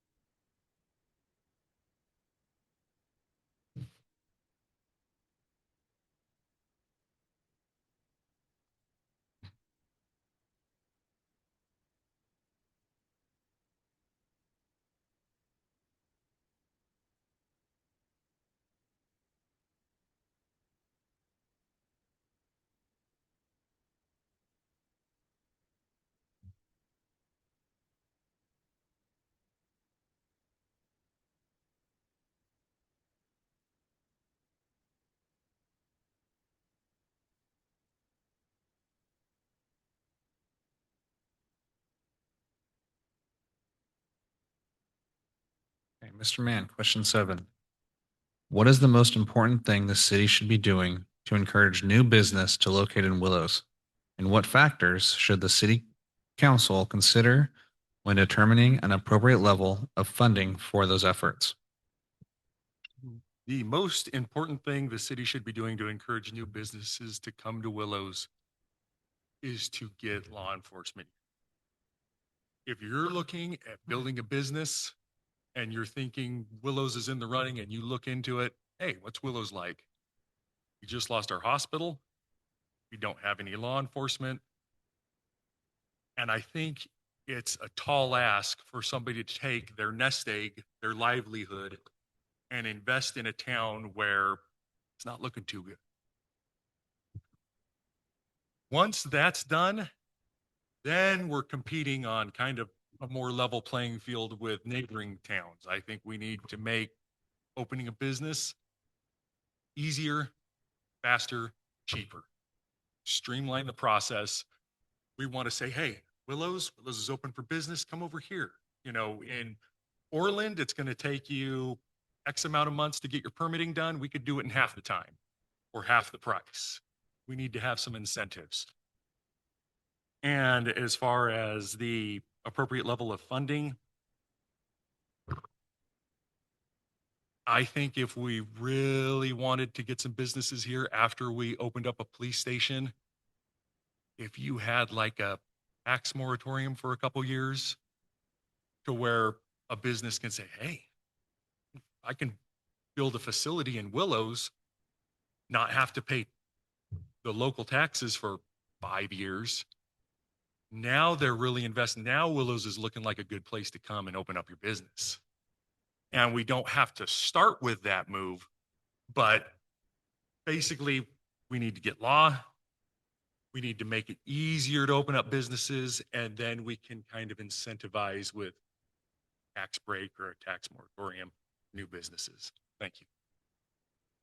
Okay, Mr. Mann, question 7. What is the most important thing the city should be doing to encourage new business to locate in Willows? And what factors should the city council consider when determining an appropriate level of funding for those efforts? The most important thing the city should be doing to encourage new businesses to come to Willows is to get law enforcement. If you're looking at building a business and you're thinking Willows is in the running and you look into it, hey, what's Willows like? We just lost our hospital. We don't have any law enforcement. And I think it's a tall ask for somebody to take their nest egg, their livelihood, and invest in a town where it's not looking too good. Once that's done, then we're competing on kind of a more level playing field with neighboring towns. I think we need to make opening a business easier, faster, cheaper. Streamline the process. We want to say, hey, Willows is open for business. Come over here. You know, in Orland, it's going to take you X amount of months to get your permitting done. We could do it in half the time or half the price. We need to have some incentives. And as far as the appropriate level of funding, I think if we really wanted to get some businesses here after we opened up a police station, if you had like a tax moratorium for a couple years to where a business can say, hey, I can build a facility in Willows, not have to pay the local taxes for 5 years. Now they're really investing. Now Willows is looking like a good place to come and open up your business. And we don't have to start with that move, but basically we need to get law. We need to make it easier to open up businesses, and then we can kind of incentivize with tax break or a tax moratorium new businesses. Thank you.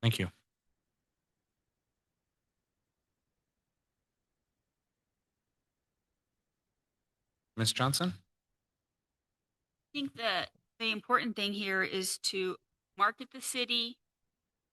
Thank you. Ms. Johnson? I think the important thing here is to market the city,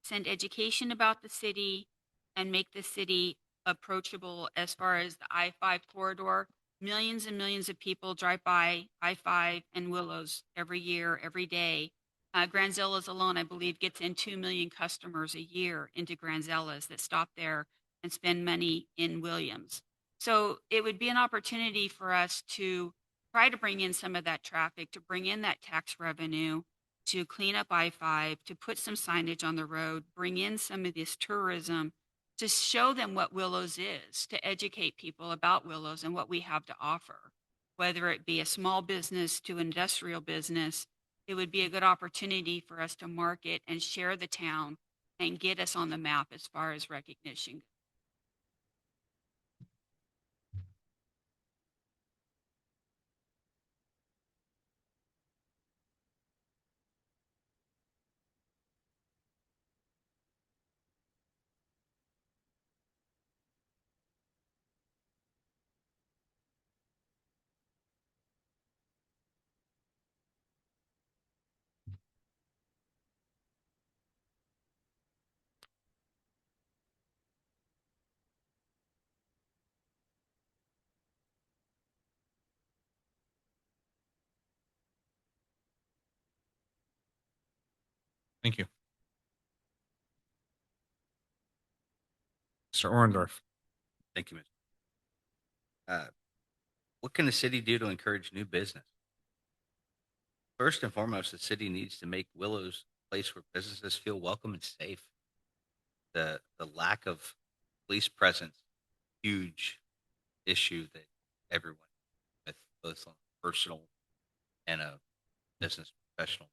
send education about the city, and make the city approachable as far as the I-5 corridor. Millions and millions of people drive by I-5 and Willows every year, every day. Granzella's alone, I believe, gets in 2 million customers a year into Granzella's that stop there and spend money in Williams. So it would be an opportunity for us to try to bring in some of that traffic, to bring in that tax revenue, to clean up I-5, to put some signage on the road, bring in some of this tourism, to show them what Willows is, to educate people about Willows and what we have to offer. Whether it be a small business to industrial business, it would be a good opportunity for us to market and share the town and get us on the map as far as recognition. Thank you. Mr. Orndorff. Thank you, Mr. What can the city do to encourage new business? First and foremost, the city needs to make Willows a place where businesses feel welcome and safe. The lack of police presence, huge issue that everyone with both on a personal and a business professional.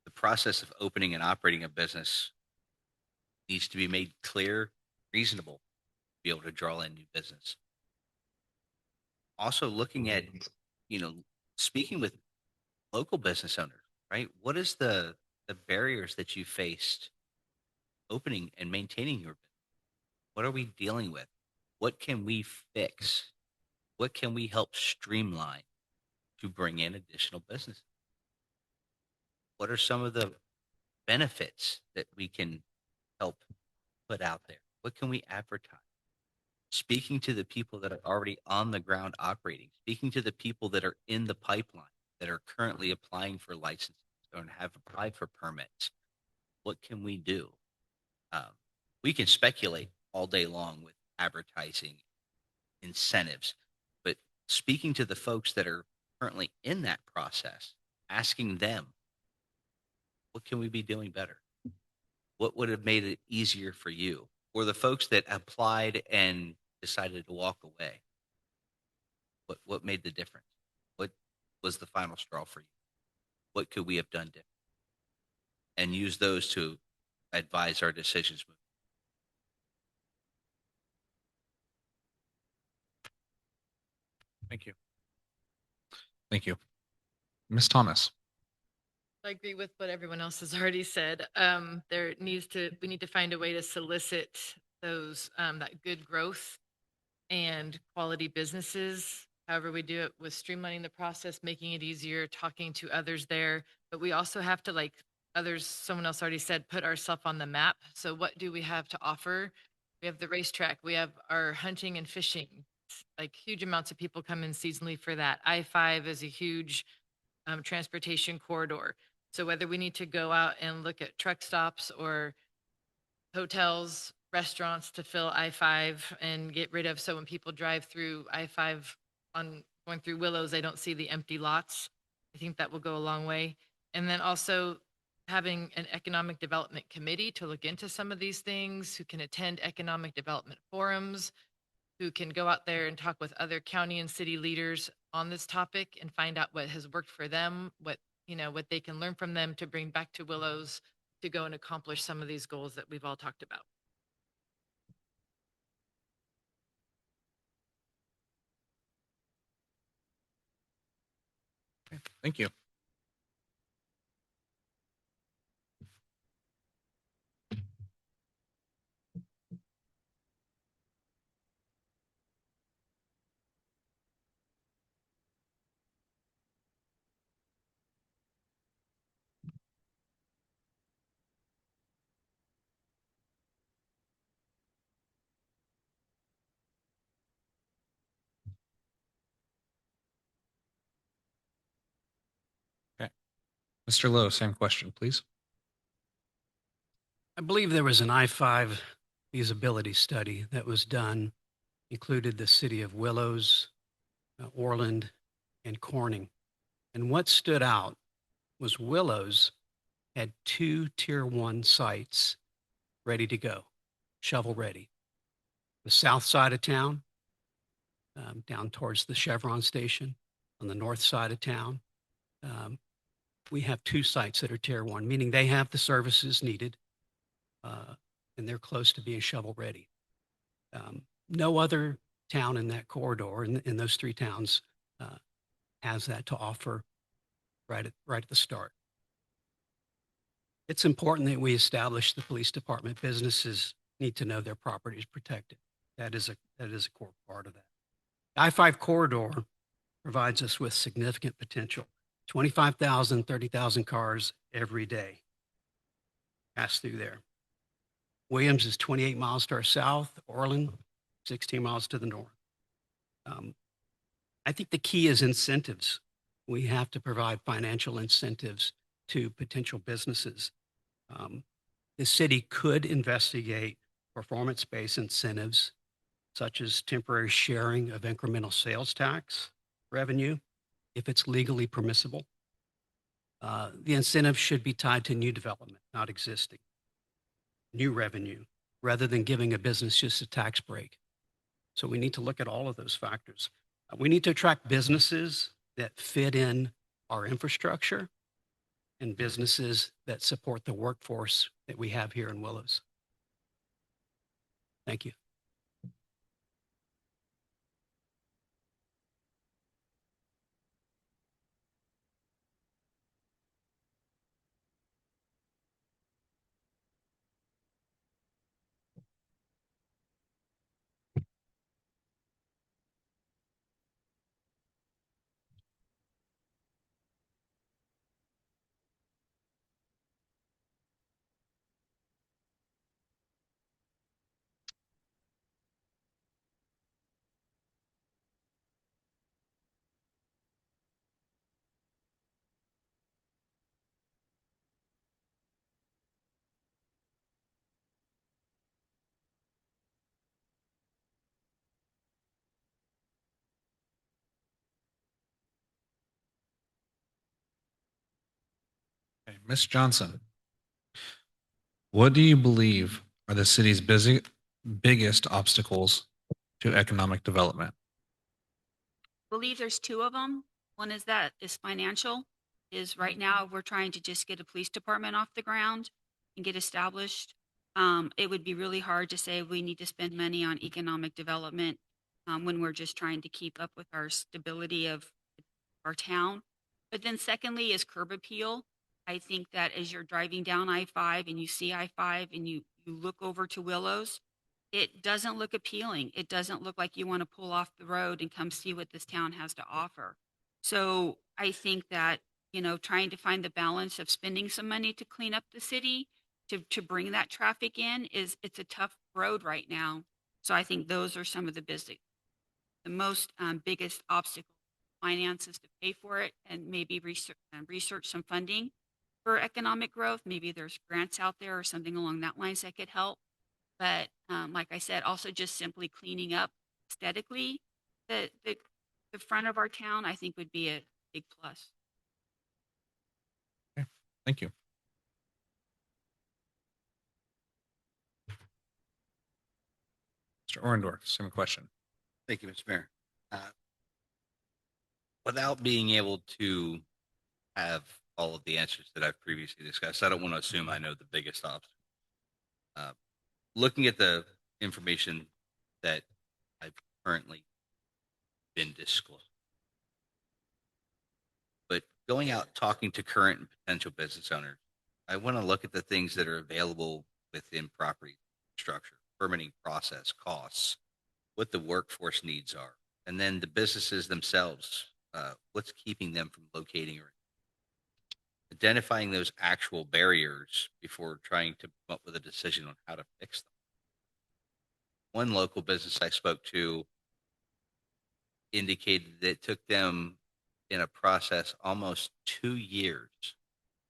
The process of opening and operating a business needs to be made clear, reasonable, to be able to draw in new business. Also looking at, speaking with local business owners, right? What is the barriers that you faced opening and maintaining your business? What are we dealing with? What can we fix? What can we help streamline to bring in additional business? What are some of the benefits that we can help put out there? What can we advertise? Speaking to the people that are already on the ground operating, speaking to the people that are in the pipeline, that are currently applying for licenses or have applied for permits. What can we do? We can speculate all day long with advertising, incentives, but speaking to the folks that are currently in that process, asking them, what can we be doing better? What would have made it easier for you? Or the folks that applied and decided to walk away? What made the difference? What was the final straw for you? What could we have done different? And use those to advise our decisions. Thank you. Thank you. Ms. Thomas. I agree with what everyone else has already said. We need to find a way to solicit those, that good growth and quality businesses. However we do it, with streamlining the process, making it easier, talking to others there. But we also have to, like someone else already said, put ourselves on the map. So what do we have to offer? We have the racetrack. We have our hunting and fishing. Like huge amounts of people come in seasonally for that. I-5 is a huge transportation corridor. So whether we need to go out and look at truck stops or hotels, restaurants to fill I-5 and get rid of, so when people drive through I-5 on going through Willows, they don't see the empty lots. I think that will go a long way. And then also having an economic development committee to look into some of these things, who can attend economic development forums, who can go out there and talk with other county and city leaders on this topic and find out what has worked for them, what they can learn from them to bring back to Willows to go and accomplish some of these goals that we've all talked about. Okay, thank you. Okay. Mr. Lowe, same question, please. I believe there was an I-5 feasibility study that was done, included the city of Willows, Orland, and Corning. And what stood out was Willows had 2 Tier 1 sites ready to go, shovel ready. The south side of town, down towards the Chevron station, on the north side of town, we have 2 sites that are Tier 1, meaning they have the services needed, and they're close to being shovel ready. No other town in that corridor, in those 3 towns, has that to offer right at the start. It's important that we establish the police department. Businesses need to know their property is protected. That is a core part of that. The I-5 corridor provides us with significant potential. 25,000, 30,000 cars every day pass through there. Williams is 28 miles to our south, Orland, 16 miles to the north. I think the key is incentives. We have to provide financial incentives to potential businesses. The city could investigate performance-based incentives, such as temporary sharing of incremental sales tax revenue, if it's legally permissible. The incentive should be tied to new development, not existing. New revenue, rather than giving a business just a tax break. So we need to look at all of those factors. We need to attract businesses that fit in our infrastructure and businesses that support the workforce that we have here in Willows. Thank you. Okay, Ms. Johnson, what do you believe are the city's biggest obstacles to economic development? Believe there's 2 of them. One is financial. Is right now we're trying to just get a police department off the ground and get established. It would be really hard to say we need to spend money on economic development when we're just trying to keep up with our stability of our town. But then secondly is curb appeal. I think that as you're driving down I-5 and you see I-5 and you look over to Willows, it doesn't look appealing. It doesn't look like you want to pull off the road and come see what this town has to offer. So I think that, trying to find the balance of spending some money to clean up the city, to bring that traffic in it's a tough road right now. So I think those are some of the most biggest obstacles, finances to pay for it, and maybe research some funding for economic growth. Maybe there's grants out there or something along that lines that could help. But like I said, also just simply cleaning up aesthetically the front of our town, I think would be a big plus. Okay, thank you. Mr. Orndorff, same question. Thank you, Mr. Mayor. Without being able to have all of the answers that I've previously discussed, I don't want to assume I know the biggest obstacle. Looking at the information that I've currently been disclosed, but going out talking to current and potential business owners, I want to look at the things that are available within property structure, permitting process, costs, what the workforce needs are, and then the businesses themselves, what's keeping them from locating or identifying those actual barriers before trying to come up with a decision on how to fix them. One local business I spoke to indicated that it took them in a process almost 2 years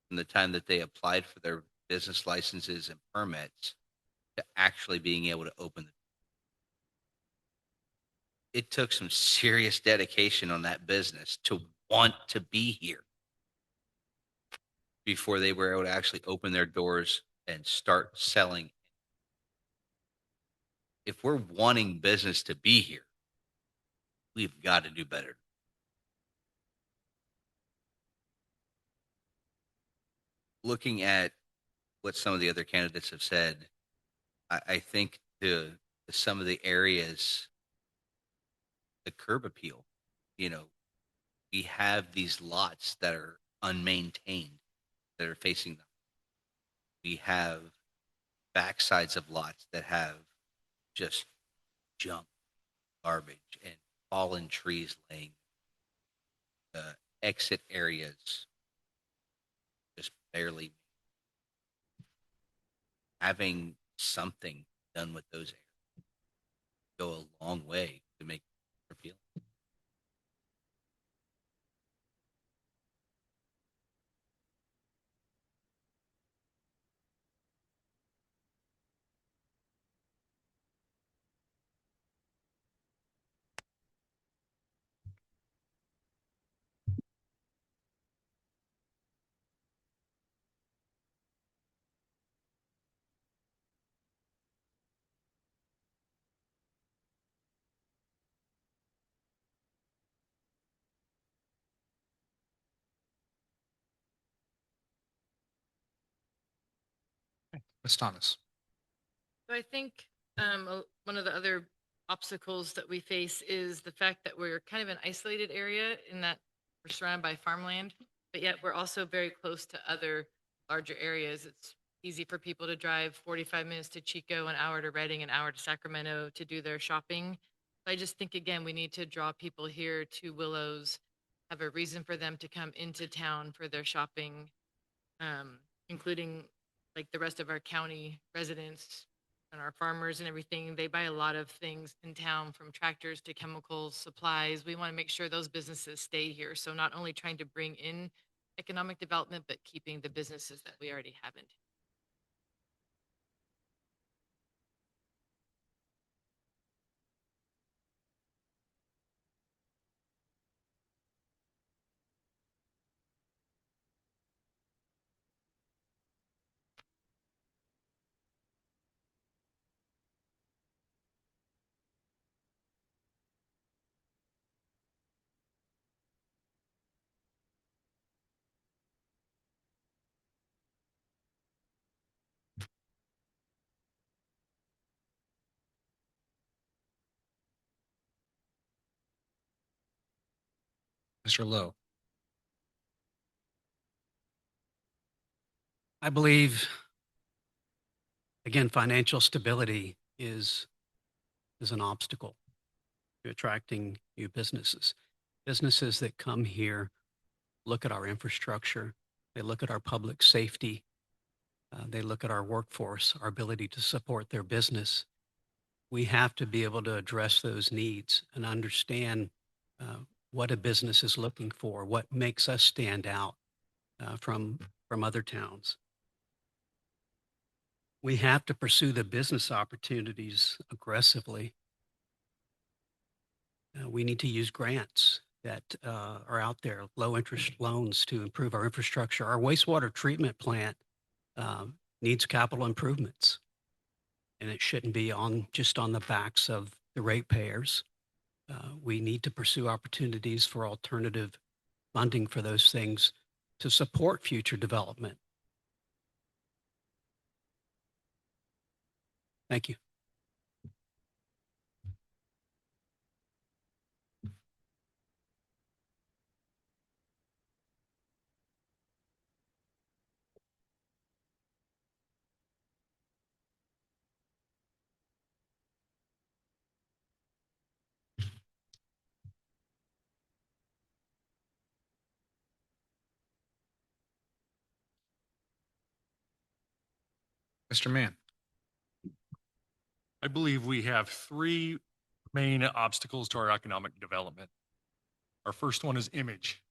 from the time that they applied for their business licenses and permits to actually being able to open them. It took some serious dedication on that business to want to be here. before they were able to actually open their doors and start selling. If we're wanting business to be here, we've got to do better. Looking at what some of the other candidates have said, I think to some of the areas, the curb appeal, you know, we have these lots that are unmaintained that are facing them. We have backsides of lots that have just junk, garbage, and fallen trees laying. The exit areas just barely. Having something done with those areas go a long way to make it appealing. Ms. Thomas. So I think one of the other obstacles that we face is the fact that we're kind of an isolated area in that we're surrounded by farmland, but yet we're also very close to other larger areas. It's easy for people to drive 45 minutes to Chico, an hour to Reading, an hour to Sacramento to do their shopping. So I just think, again, we need to draw people here to Willows, have a reason for them to come into town for their shopping, including like the rest of our county residents and our farmers and everything. They buy a lot of things in town, from tractors to chemicals, supplies. We want to make sure those businesses stay here. So not only trying to bring in economic development, but keeping the businesses that we already have in. Mr. Lowe. I believe, again, financial stability is an obstacle to attracting new businesses. Businesses that come here look at our infrastructure, they look at our public safety, they look at our workforce, our ability to support their business. We have to be able to address those needs and understand what a business is looking for, what makes us stand out from other towns. We have to pursue the business opportunities aggressively. We need to use grants that are out there, low interest loans to improve our infrastructure. Our wastewater treatment plant needs capital improvements, and it shouldn't be just on the backs of the ratepayers. We need to pursue opportunities for alternative funding for those things to support future development. Thank you. Mr. Mann. I believe we have three main obstacles to our economic development. Our first one is image,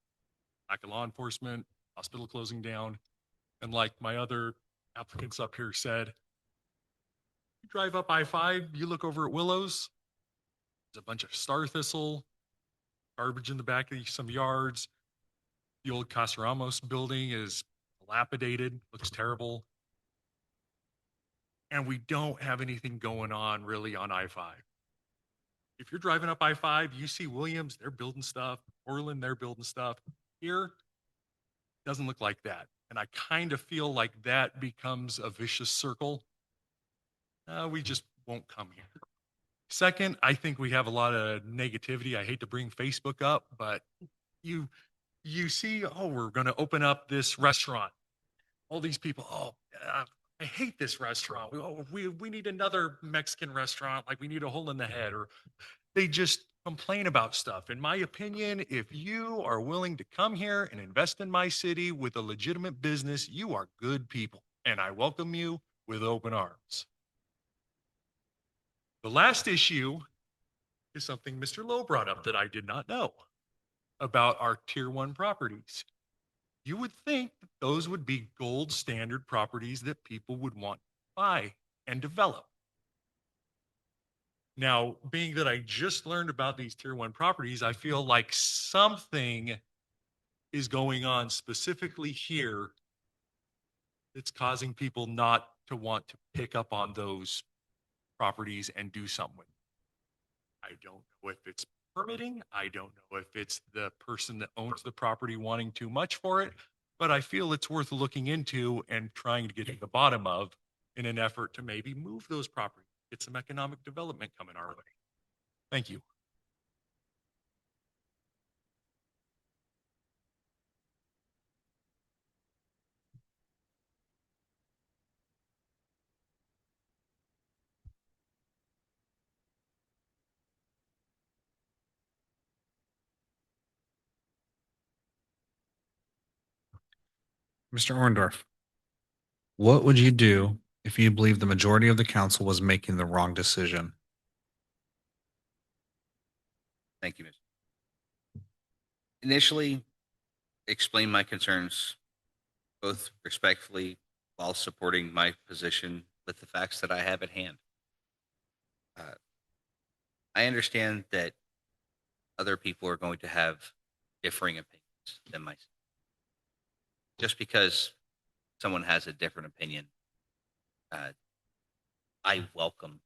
lack of law enforcement, hospital closing down. And like my other applicants up here said, you drive up I-5, you look over at Willows, there's a bunch of star thistle, garbage in the back of some yards. The old Casa Ramos building is dilapidated, looks terrible. And we don't have anything going on really on I-5. If you're driving up I-5, you see Williams, they're building stuff. Orland, they're building stuff. Here, doesn't look like that. And I kind of feel like that becomes a vicious circle. We just won't come here. Second, I think we have a lot of negativity. I hate to bring Facebook up, but you see, oh, we're going to open up this restaurant. All these people, I hate this restaurant. We need another Mexican restaurant. Like we need a hole in the head, or they just complain about stuff. In my opinion, if you are willing to come here and invest in my city with a legitimate business, you are good people, and I welcome you with open arms. The last issue is something Mr. Lowe brought up that I did not know about our tier 1 properties. You would think that those would be gold standard properties that people would want to buy and develop. Now, being that I just learned about these tier 1 properties, I feel like something is going on specifically here that's causing people not to want to pick up on those properties and do something with them. I don't know if it's permitting. I don't know if it's the person that owns the property wanting too much for it, but I feel it's worth looking into and trying to get to the bottom of in an effort to maybe move those properties, get some economic development coming our way. Thank you. Mr. Orndorff, what would you do if you believed the majority of the council was making the wrong decision? Thank you, Mr. Initially, explain my concerns, both respectfully while supporting my position with the facts that I have at hand. I understand that other people are going to have differing opinions than myself. Just because someone has a different opinion, I welcome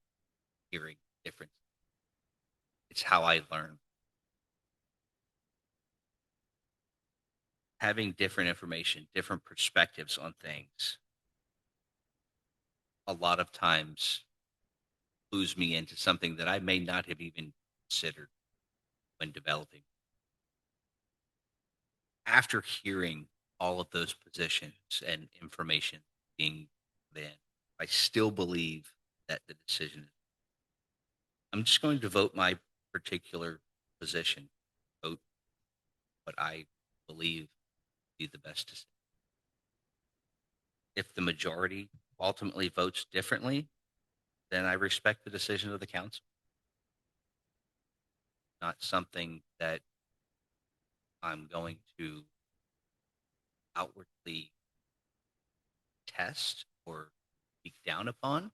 hearing different. It's how I learn. Having different information, different perspectives on things, a lot of times clues me into something that I may not have even considered when developing. After hearing all of those positions and information being then, I still believe that the decision. I'm just going to vote my particular position, vote what I believe be the best decision. If the majority ultimately votes differently, then I respect the decision of the council. Not something that I'm going to outwardly test or speak down upon.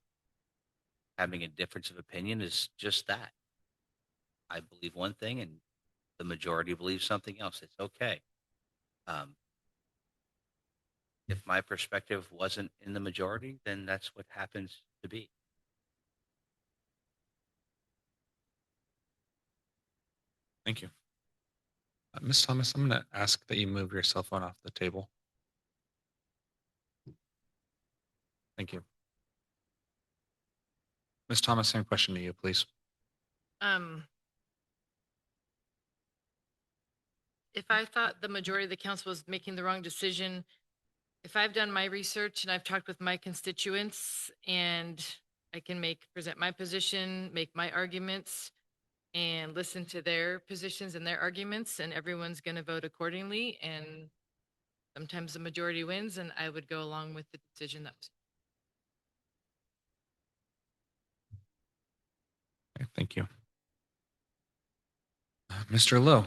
Having a difference of opinion is just that. I believe one thing and the majority believes something else. It's okay. If my perspective wasn't in the majority, then that's what happens to be. Thank you. Ms. Thomas, I'm going to ask that you move your cell phone off the table. Thank you. Ms. Thomas, same question to you, please. If I thought the majority of the council was making the wrong decision, if I've done my research and I've talked with my constituents and I can present my position, make my arguments, and listen to their positions and their arguments, and everyone's going to vote accordingly. And sometimes the majority wins, and I would go along with the decision that was. Okay, thank you. Mr. Lowe.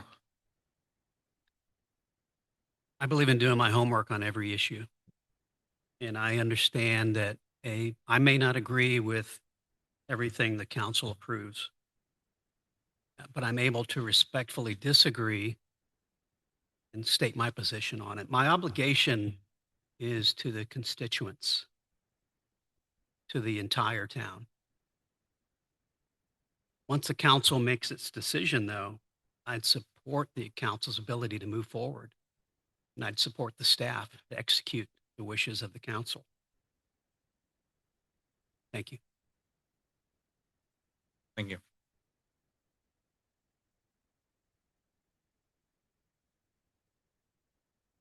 I believe in doing my homework on every issue. And I understand that I may not agree with everything the council approves, but I'm able to respectfully disagree and state my position on it. My obligation is to the constituents, to the entire town. Once the council makes its decision, though, I'd support the council's ability to move forward. And I'd support the staff to execute the wishes of the council. Thank you. Thank you.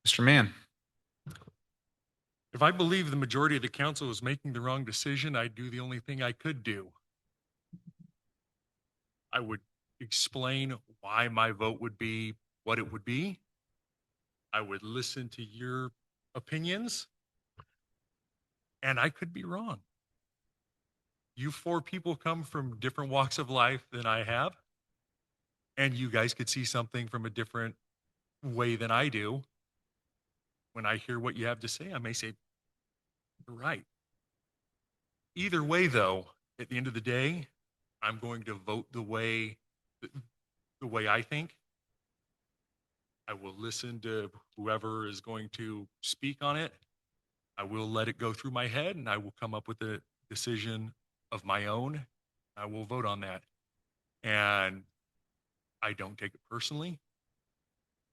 Mr. Mann. If I believe the majority of the council is making the wrong decision, I'd do the only thing I could do. I would explain why my vote would be what it would be. I would listen to your opinions, and I could be wrong. You four people come from different walks of life than I have, and you guys could see something from a different way than I do. When I hear what you have to say, I may say, you're right. Either way, though, at the end of the day, I'm going to vote the way I think. I will listen to whoever is going to speak on it. I will let it go through my head, and I will come up with a decision of my own. I will vote on that. And I don't take it personally.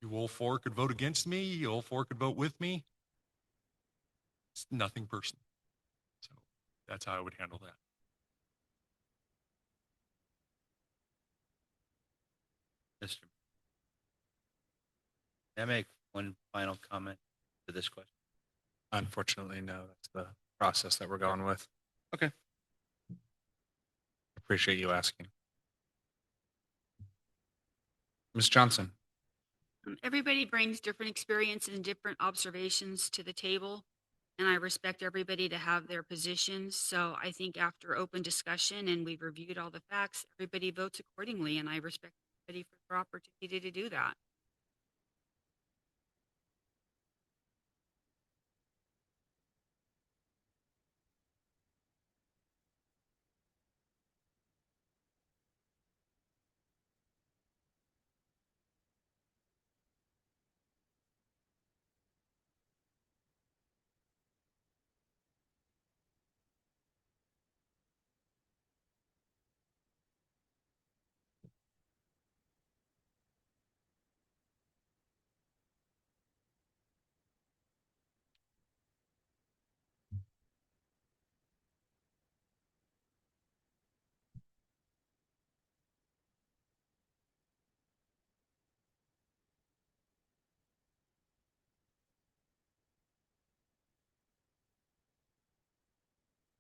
You all four could vote against me. You all four could vote with me. It's nothing personal. So that's how I would handle that. Mr. May I make one final comment to this question? Unfortunately, no, that's the process that we're going with. Okay. Appreciate you asking. Ms. Johnson. Everybody brings different experiences and different observations to the table, and I respect everybody to have their positions. So I think after open discussion and we've reviewed all the facts, everybody votes accordingly, and I respect everybody for their opportunity to do that.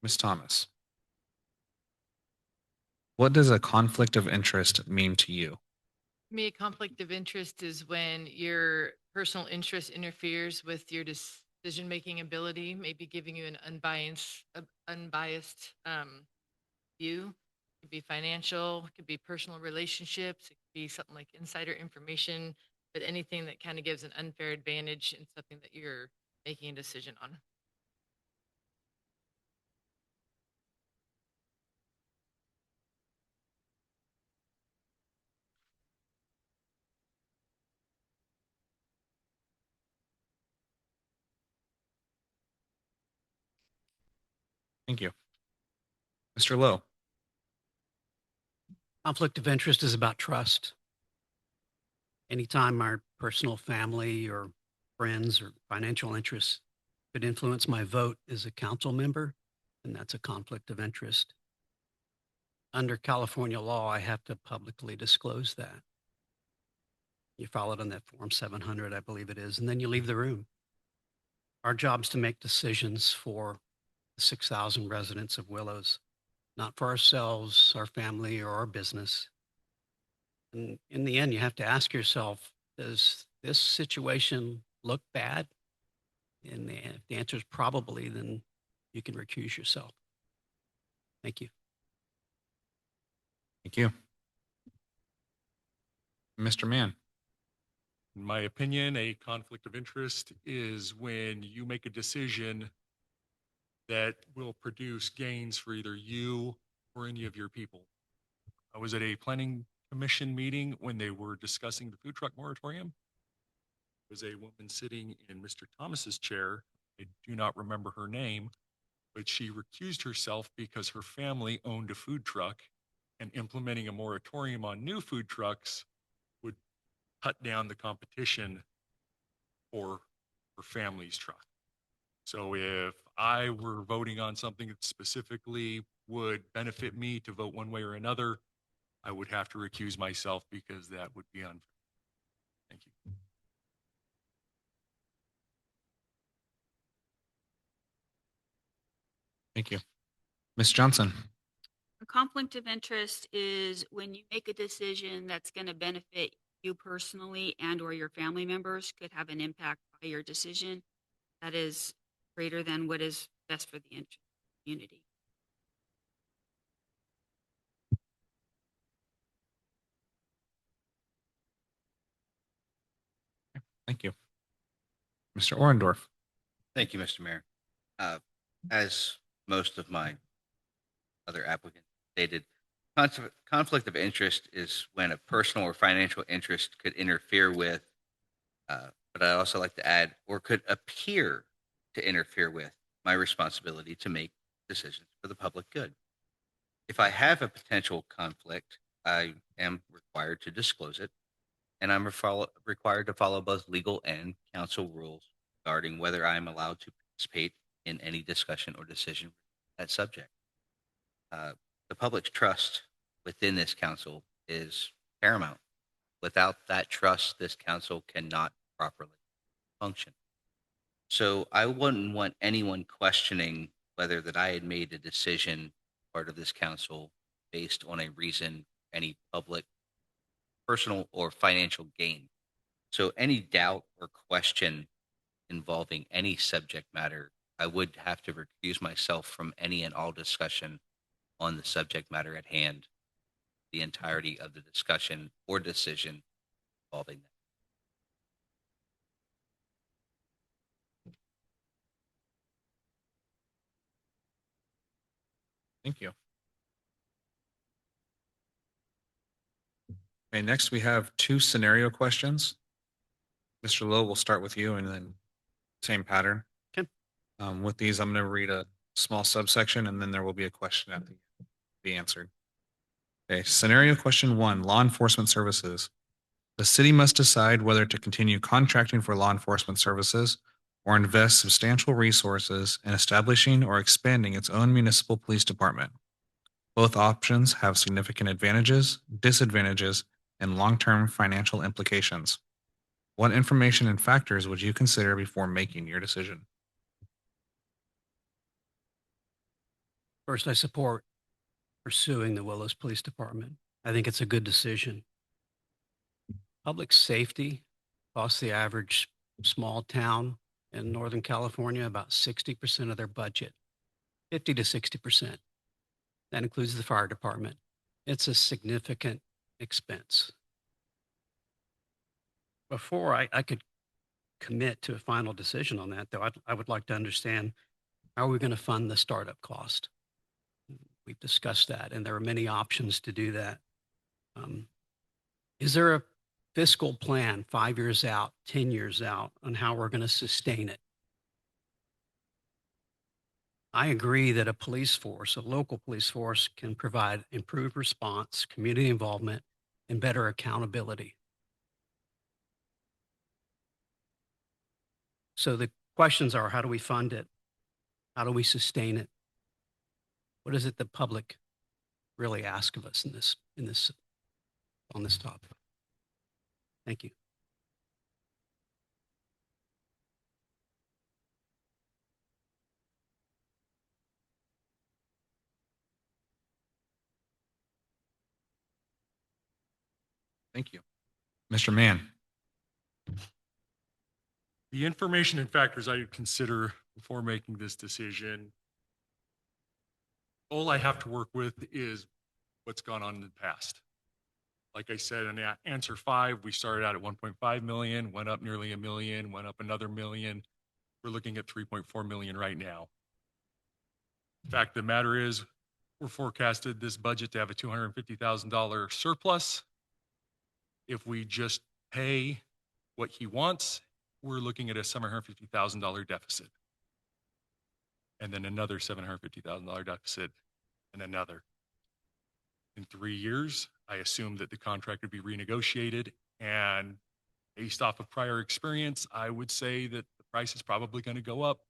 Ms. Thomas. What does a conflict of interest mean to you? To me, a conflict of interest is when your personal interest interferes with your decision-making ability, maybe giving you an unbiased view. It could be financial, it could be personal relationships, it could be something like insider information, but anything that kind of gives an unfair advantage in something that you're making a decision on. Thank you. Mr. Lowe. Conflict of interest is about trust. Anytime our personal family or friends or financial interests could influence my vote as a council member, then that's a conflict of interest. Under California law, I have to publicly disclose that. You file it on that Form 700, I believe it is, and then you leave the room. Our job is to make decisions for the 6,000 residents of Willows, not for ourselves, our family, or our business. And in the end, you have to ask yourself, does this situation look bad? And if the answer is probably, then you can recuse yourself. Thank you. Thank you. Mr. Mann. In my opinion, a conflict of interest is when you make a decision that will produce gains for either you or any of your people. I was at a planning commission meeting when they were discussing the food truck moratorium. There was a woman sitting in Mr. Thomas's chair I do not remember her name, but she recused herself because her family owned a food truck, and implementing a moratorium on new food trucks would cut down the competition for her family's truck. So if I were voting on something that specifically would benefit me to vote one way or another, I would have to recuse myself because that would be unfair. Thank you. Thank you. Ms. Johnson. A conflict of interest is when you make a decision that's going to benefit you personally and or your family members could have an impact by your decision that is greater than what is best for the community. Thank you. Mr. Orendorf. Thank you, Mr. Mayor. As most of my other applicants stated, conflict of interest is when a personal or financial interest could interfere with, but I also like to add, or could appear to interfere with my responsibility to make decisions for the public good. If I have a potential conflict, I am required to disclose it, and I'm required to follow both legal and council rules regarding whether I am allowed to participate in any discussion or decision on that subject. The public's trust within this council is paramount. Without that trust, this council cannot properly function. So I wouldn't want anyone questioning whether that I had made a decision part of this council based on a reason, any public, personal, or financial gain. So any doubt or question involving any subject matter, I would have to recuse myself from any and all discussion on the subject matter at hand, the entirety of the discussion or decision involving that. Thank you. Okay, next we have 2 scenario questions. Mr. Lowe, we'll start with you and then same pattern. Okay. With these, I'm going to read a small subsection and then there will be a question at the end to be answered. Okay, scenario question 1, law enforcement services. The city must decide whether to continue contracting for law enforcement services or invest substantial resources in establishing or expanding its own municipal police department. Both options have significant advantages, disadvantages, and long-term financial implications. What information and factors would you consider before making your decision? First, I support pursuing the Willows Police Department. I think it's a good decision. Public safety costs the average small town in Northern California about 60% of their budget, 50 to 60%. That includes the fire department. It's a significant expense. Before I could commit to a final decision on that, though, I would like to understand how are we going to fund the startup cost? We've discussed that, and there are many options to do that. Is there a fiscal plan 5 years out, 10 years out on how we're going to sustain it? I agree that a police force, a local police force, can provide improved response, community involvement, and better accountability. So the questions are, how do we fund it? How do we sustain it? What is it the public really ask of us on this topic? Thank you. Thank you. Mr. Mann. The information and factors I would consider before making this decision, all I have to work with is what's gone on in the past. Like I said, in answer 5, we started out at 1.5 million, went up nearly a million, went up another million. We're looking at 3.4 million right now. Fact of the matter is, we're forecasted this budget to have a $250,000 surplus. If we just pay what he wants, we're looking at a $750,000 deficit. and then another $750,000 deficit, and another. In 3 years, I assumed that the contract would be renegotiated, and based off of prior experience, I would say that the price is probably going to go up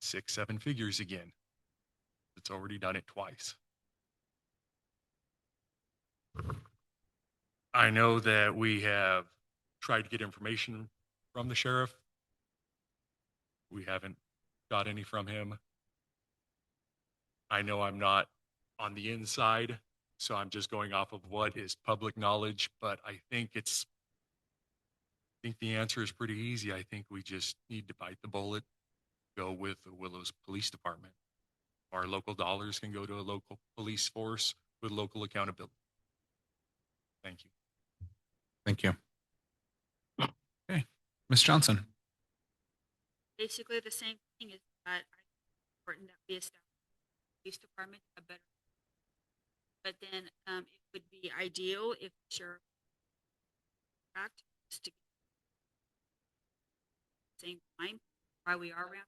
6, 7 figures again. It's already done it twice. I know that we have tried to get information from the sheriff. We haven't got any from him. I know I'm not on the inside, so I'm just going off of what is public knowledge, but I think the answer is pretty easy. I think we just need to bite the bullet, go with the Willows Police Department. Our local dollars can go to a local police force with local accountability. Thank you. Thank you. Okay, Ms. Johnson. Basically, the same thing is that it's important that we establish the police department a better. But then it would be ideal if the sheriff act just to same time while we are around.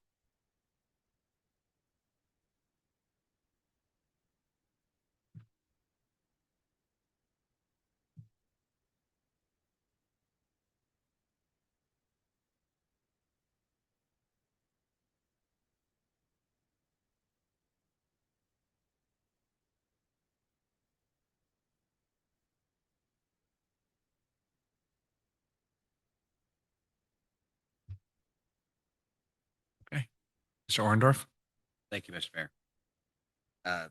Okay, Mr. Orndorff. Thank you, Mr. Mayor.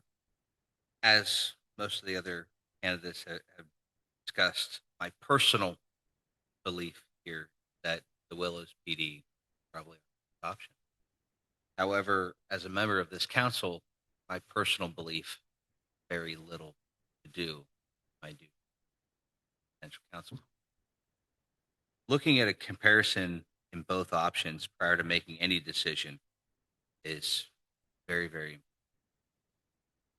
As most of the other candidates have discussed, my personal belief here that the Willows PD is probably the option. However, as a member of this council, my personal belief, very little to do. I do. Potential council. Looking at a comparison in both options prior to making any decision is very, very important.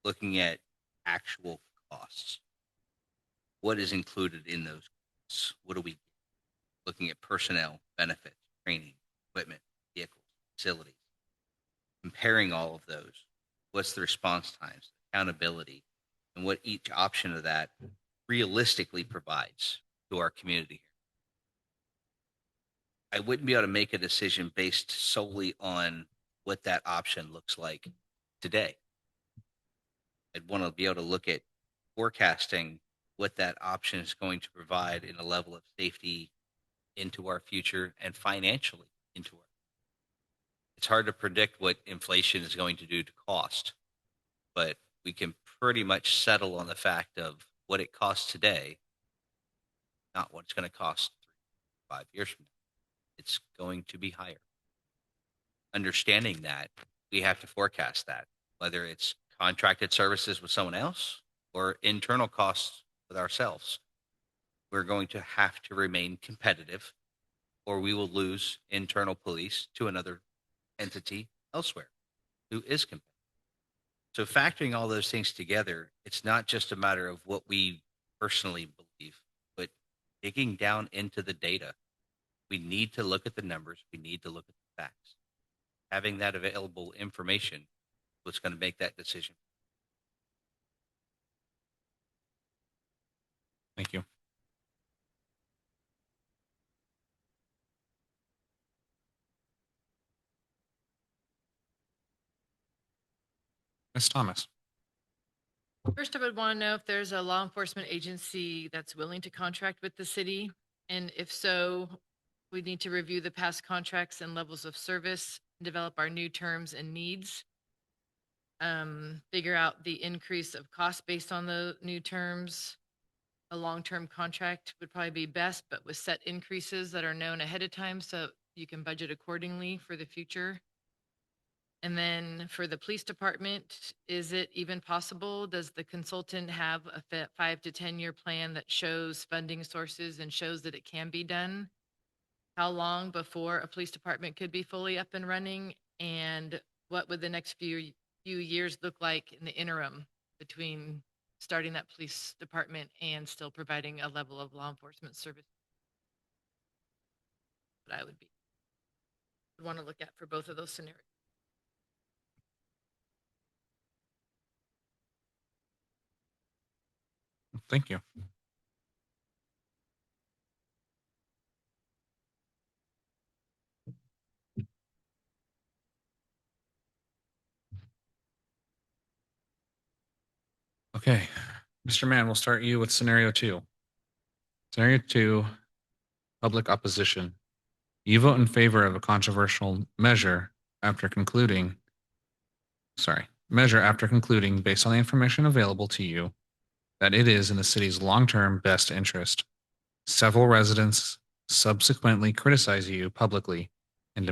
Looking at actual costs. What is included in those costs? What do we get? Looking at personnel, benefits, training, equipment, vehicles, facilities. Comparing all of those. What's the response times, accountability, and what each option of that realistically provides to our community here. I wouldn't be able to make a decision based solely on what that option looks like today. I'd want to be able to look at forecasting what that option is going to provide in a level of safety into our future and financially into our. It's hard to predict what inflation is going to do to cost, but we can pretty much settle on the fact of what it costs today, not what it's going to cost 3, 5 years from now. It's going to be higher. Understanding that, we have to forecast that, whether it's contracted services with someone else or internal costs with ourselves. We're going to have to remain competitive or we will lose internal police to another entity elsewhere who is competitive. So factoring all those things together, it's not just a matter of what we personally believe, but digging down into the data. We need to look at the numbers. We need to look at the facts. Having that available information was going to make that decision. Thank you. Ms. Thomas. First, I would want to know if there's a law enforcement agency that's willing to contract with the city. And if so, we need to review the past contracts and levels of service, develop our new terms and needs, figure out the increase of cost based on the new terms. A long-term contract would probably be best, but with set increases that are known ahead of time so you can budget accordingly for the future. And then for the police department, is it even possible? Does the consultant have a 5 to 10 year plan that shows funding sources and shows that it can be done? How long before a police department could be fully up and running? And what would the next few years look like in the interim between starting that police department and still providing a level of law enforcement service? That I would want to look at for both of those scenarios. Thank you. Okay, Mr. Mann, we'll start you with scenario 2. Scenario 2, public opposition. You vote in favor of a controversial measure after concluding, based on the information available to you that it is in the city's long-term best interest. Several residents subsequently criticize you publicly and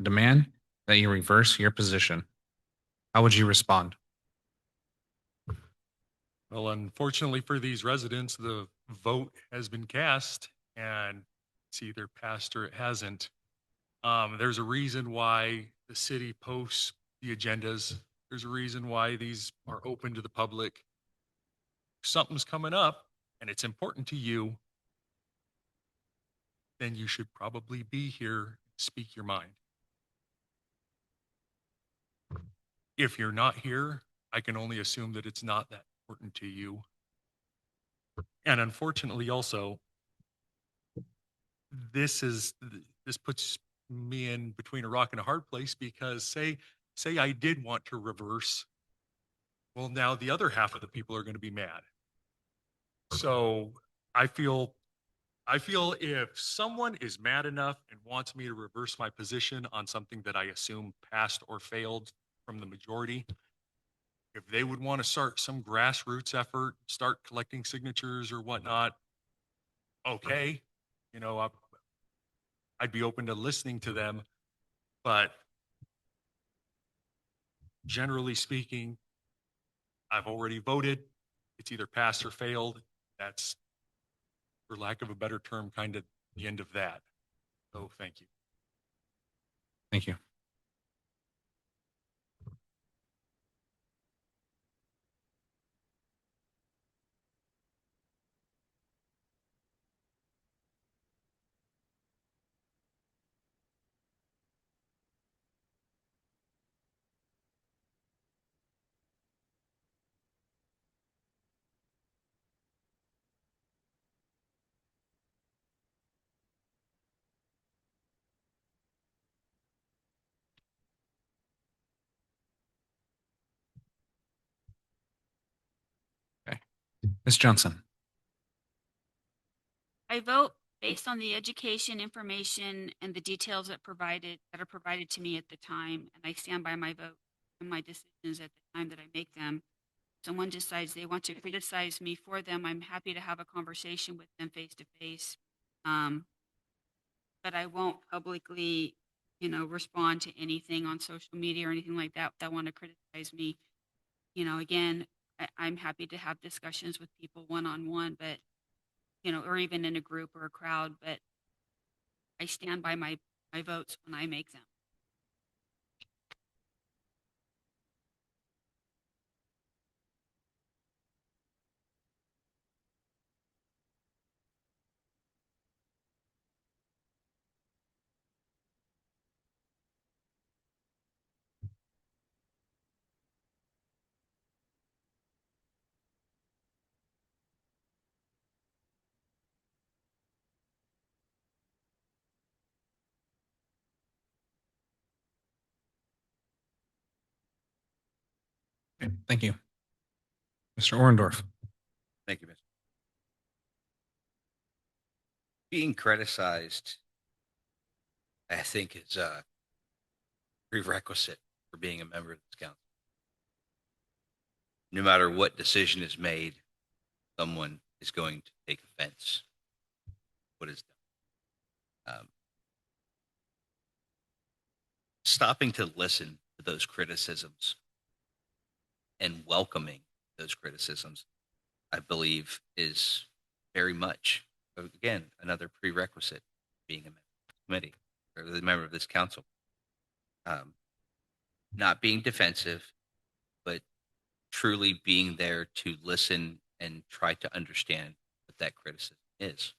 demand that you reverse your position. How would you respond? Well, unfortunately for these residents, the vote has been cast and it's either passed or it hasn't. There's a reason why the city posts the agendas. There's a reason why these are open to the public. If something's coming up and it's important to you, then you should probably be here and speak your mind. If you're not here, I can only assume that it's not that important to you. And unfortunately also, this puts me in between a rock and a hard place because say I did want to reverse, well, now the other half of the people are going to be mad. So I feel if someone is mad enough and wants me to reverse my position on something that I assume passed or failed from the majority, if they would want to start some grassroots effort, start collecting signatures or whatnot, okay, you know, I'd be open to listening to them. But generally speaking, I've already voted. It's either passed or failed. That's, for lack of a better term, kind of the end of that. So thank you. Thank you. Okay. Ms. Johnson. I vote based on the education, information, and the details that are provided to me at the time, and I stand by my vote and my decisions at the time that I make them. Someone decides they want to criticize me for them, I'm happy to have a conversation with them face to face. But I won't publicly, respond to anything on social media or anything like that want to criticize me. Again, I'm happy to have discussions with people one-on-one, but or even in a group or a crowd, but I stand by my votes when I make them. Okay, thank you. Mr. Orendorf. Thank you, Mr. Being criticized, I think, is a prerequisite for being a member of this council. No matter what decision is made, someone is going to take offense to what is done. Stopping to listen to those criticisms and welcoming those criticisms, I believe, is very much, again, another prerequisite being a member of the committee or the member of this council. Not being defensive, but truly being there to listen and try to understand what that criticism is.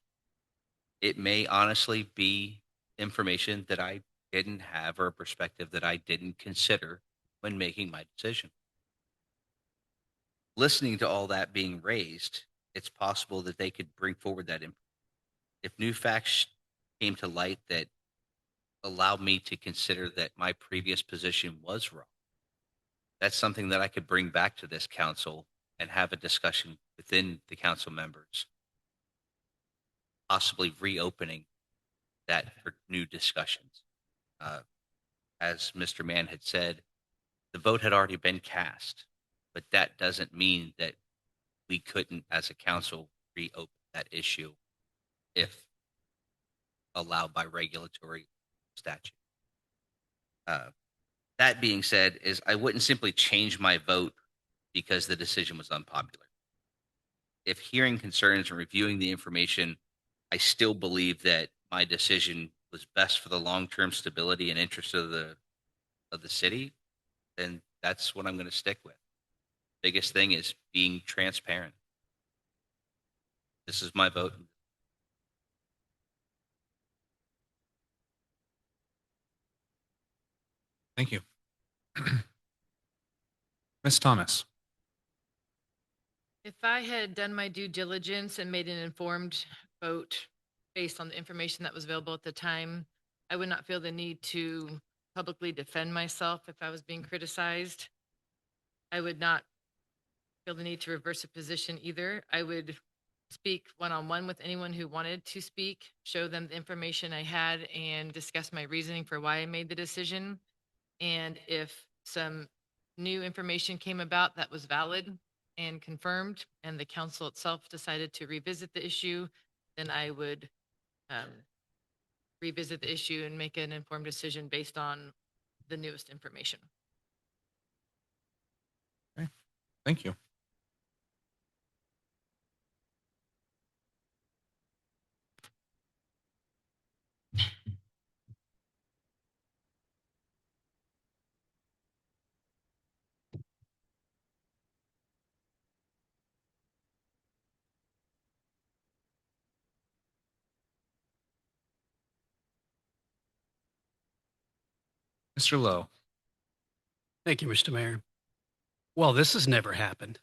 It may honestly be information that I didn't have or a perspective that I didn't consider when making my decision. Listening to all that being raised it's possible that they could bring forward that. If new facts came to light that allowed me to consider that my previous position was wrong, that's something that I could bring back to this council and have a discussion within the council members, possibly reopening that for new discussions. As Mr. Mann had said, the vote had already been cast, but that doesn't mean that we couldn't, as a council, reopen that issue if allowed by regulatory statute. That being said, is I wouldn't simply change my vote because the decision was unpopular. If hearing concerns and reviewing the information, I still believe that my decision was best for the long-term stability and interest of the city, then that's what I'm going to stick with. Biggest thing is being transparent. This is my vote. Thank you. Ms. Thomas. If I had done my due diligence and made an informed vote based on the information that was available at the time, I would not feel the need to publicly defend myself if I was being criticized. I would not feel the need to reverse a position either. I would speak one-on-one with anyone who wanted to speak, show them the information I had, and discuss my reasoning for why I made the decision. And if some new information came about that was valid and confirmed, and the council itself decided to revisit the issue, then I would revisit the issue and make an informed decision based on the newest information. Okay. Thank you. Mr. Lowe. Thank you, Mr. Mayor. Well, this has never happened.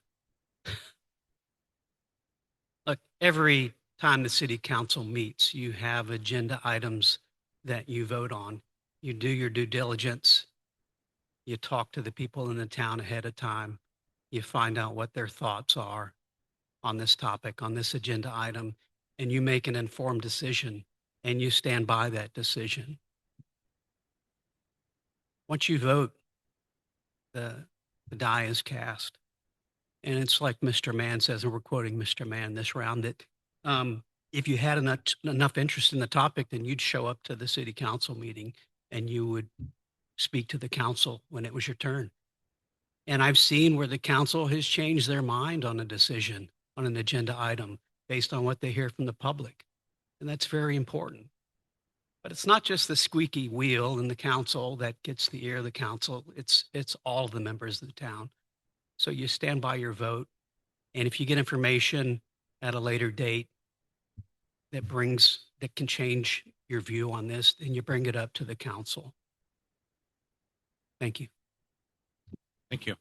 Look, every time the city council meets, you have agenda items that you vote on. You do your due diligence. You talk to the people in the town ahead of time. You find out what their thoughts are on this topic, on this agenda item, and you make an informed decision and you stand by that decision. Once you vote, the die is cast. And it's like Mr. Mann says, and we're quoting Mr. Mann this round, that if you had enough interest in the topic, then you'd show up to the city council meeting and you would speak to the council when it was your turn. And I've seen where the council has changed their mind on a decision, on an agenda item, based on what they hear from the public. And that's very important. But it's not just the squeaky wheel in the council that gets the ear of the council. It's all the members of the town. So you stand by your vote. And if you get information at a later date that can change your view on this, then you bring it up to the council. Thank you. Thank you.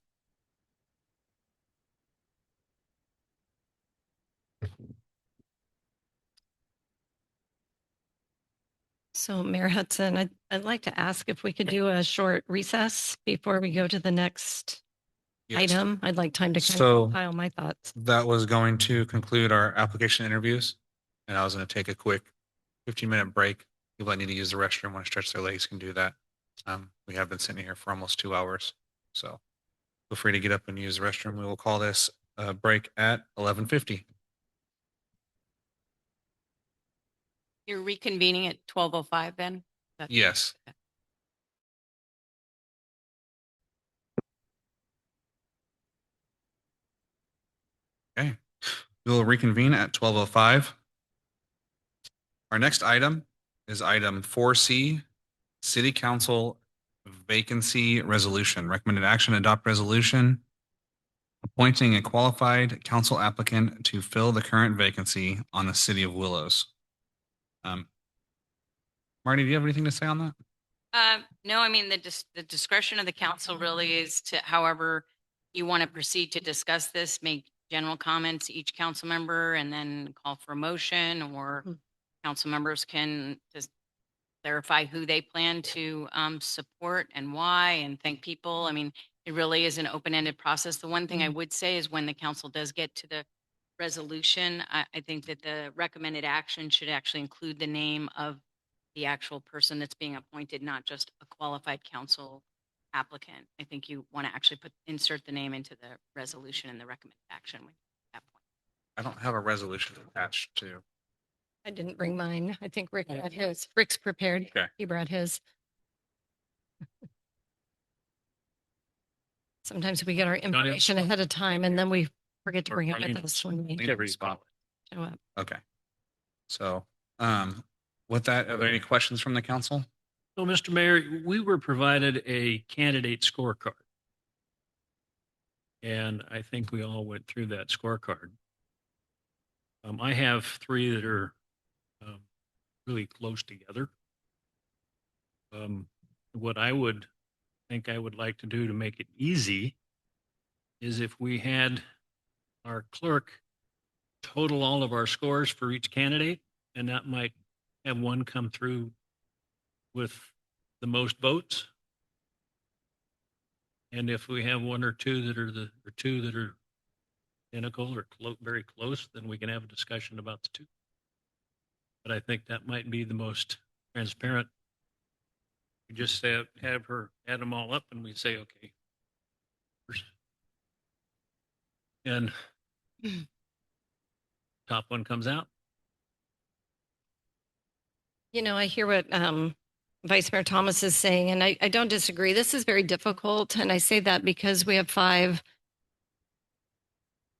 So Mayor Hudson, I'd like to ask if we could do a short recess before we go to the next Yes. item. I'd like time to kind So- of compile my thoughts. That was going to conclude our application interviews. And I was going to take a quick 15-minute break. People that need to use the restroom, want to stretch their legs can do that. We have been sitting here for almost 2 hours. So feel free to get up and use the restroom. We will call this a break at 11:50. You're reconvening at 12:05 then? Yes. Okay. We will reconvene at 12:05. Our next item is item 4C, City Council Vacancy Resolution. Recommended action, adopt resolution appointing a qualified council applicant to fill the current vacancy on the City of Willows. Marty, do you have anything to say on that? No, I mean, the discretion of the council really is to, however you want to proceed to discuss this, make general comments, each council member, and then call for a motion, or Mhm. council members can just clarify who they plan to support and why, and thank people. I mean, it really is an open-ended process. The one thing I would say is when the council does get to the resolution, I think that the recommended action should actually include the name of the actual person that's being appointed, not just a qualified council applicant. I think you want to actually insert the name into the resolution and the recommended action at that point. I don't have a resolution attached to. I didn't bring mine. I think Rick had his. Rick's prepared. Okay. He brought his. Sometimes we get our information ahead of time and then we forget to Or bring it with Marlene. us when we Whichever you call it. show up. Okay. So, with that, are there any questions from the council? So, Mr. Mayor, we were provided a candidate scorecard. And I think we all went through that scorecard. I have three that are really close together. What I would think I would like to do to make it easy is if we had our clerk total all of our scores for each candidate, and that might have one come through with the most votes. And if we have one or two that are identical or very close, then we can have a discussion about the two. But I think that might be the most transparent. We just have her add them all up and we say, okay. And top one comes out. You know, I hear what Vice Mayor Thomas is saying, and I don't disagree. This is very difficult. And I say that because we have 5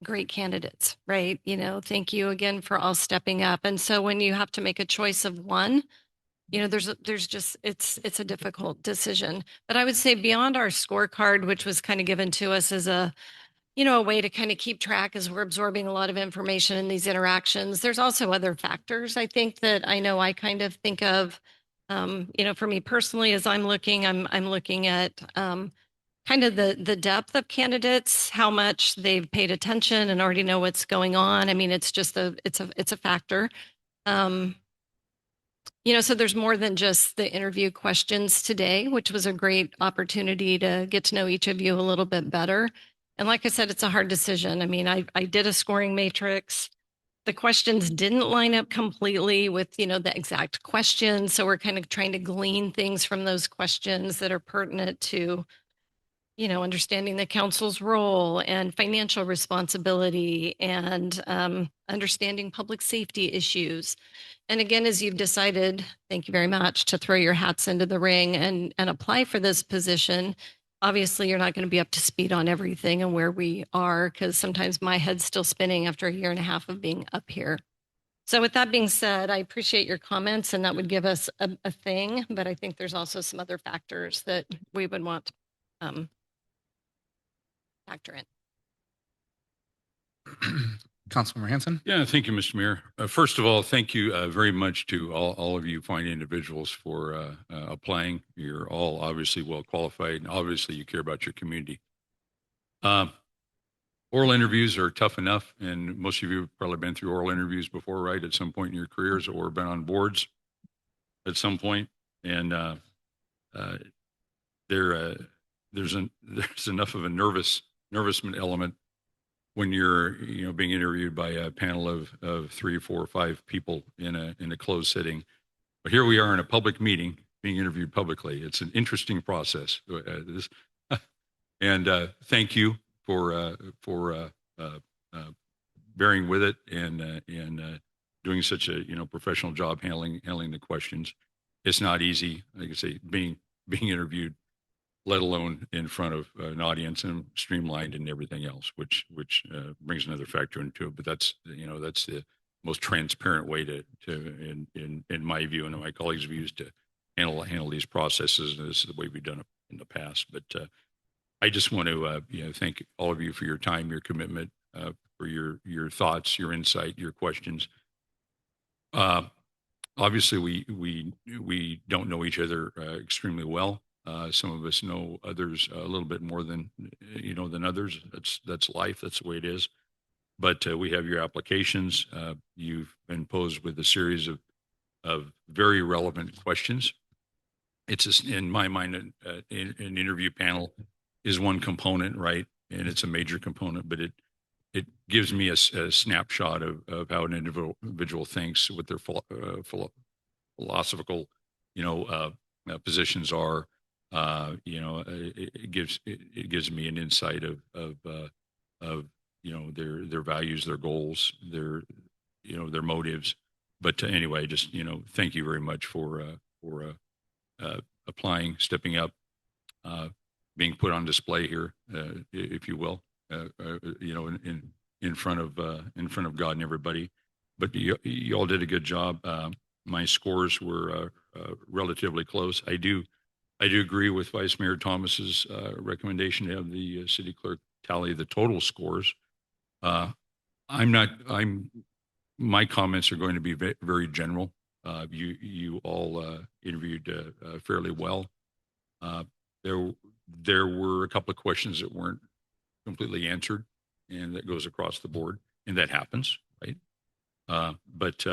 great candidates, right? You know, thank you again for all stepping up. And so when you have to make a choice of one, you know, there's just, it's a difficult decision. But I would say beyond our scorecard, which was kind of given to us as a, you know, a way to kind of keep track as we're absorbing a lot of information in these interactions, there's also other factors, I think, that I know I kind of think of, you know, for me personally, as I'm looking at kind of the depth of candidates, how much they've paid attention and already know what's going on. I mean, it's just it's a factor. You know, so there's more than just the interview questions today, which was a great opportunity to get to know each of you a little bit better. And like I said, it's a hard decision. I mean, I did a scoring matrix. The questions didn't line up completely with, you know, the exact questions. So we're kind of trying to glean things from those questions that are pertinent to, you know, understanding the council's role and financial responsibility and understanding public safety issues. And again, as you've decided, thank you very much, to throw your hats into the ring and apply for this position, obviously you're not going to be up to speed on everything and where we are, because sometimes my head's still spinning after a year and a half of being up here. So with that being said, I appreciate your comments, and that would give us a thing, but I think there's also some other factors that we would want to factor in. Councilmember Hanson? Yeah, thank you, Mr. Mayor. First of all, thank you very much to all of you fine individuals for applying. You're all obviously well qualified, and obviously you care about your community. Oral interviews are tough enough, and most of you have probably been through oral interviews before, right? At some point in your careers, or been on boards at some point, and there's enough of a nervousness element when you're, you know, being interviewed by a panel of 3, 4, 5 people in a closed setting. But here we are in a public meeting being interviewed publicly. It's an interesting process. And thank you for bearing with it and doing such a, you know, professional job handling the questions. It's not easy, like I say, being interviewed, let alone in front of an audience and streamlined and everything else, which brings another factor into it. But that's, you know, that's the most transparent way to in my view and my colleagues' views to handle these processes. And this is the way we've done it in the past. But I just want to you know, thank all of you for your time, your commitment, for your thoughts, your insight, your questions. Obviously, we don't know each other extremely well. Some of us know others a little bit more than, you know, than others. That's life. That's the way it is. but we have your applications. You've been posed with a series of very relevant questions. It's just, in my mind, an interview panel is one component, right? And it's a major component, but it gives me a snapshot of how an individual thinks, what their philosophical, positions are. It gives me an insight of their values, their goals, their motives. But anyway, just thank you very much for applying, stepping up, being put on display here, if you will, in front of God and everybody. But you all did a good job. My scores were relatively close. I do agree with Vice Mayor Thomas's recommendation to have the city clerk tally the total scores. My comments are going to be very general. You all interviewed fairly well. There were a couple of questions that weren't completely answered, and that goes across the board, and that happens, right? But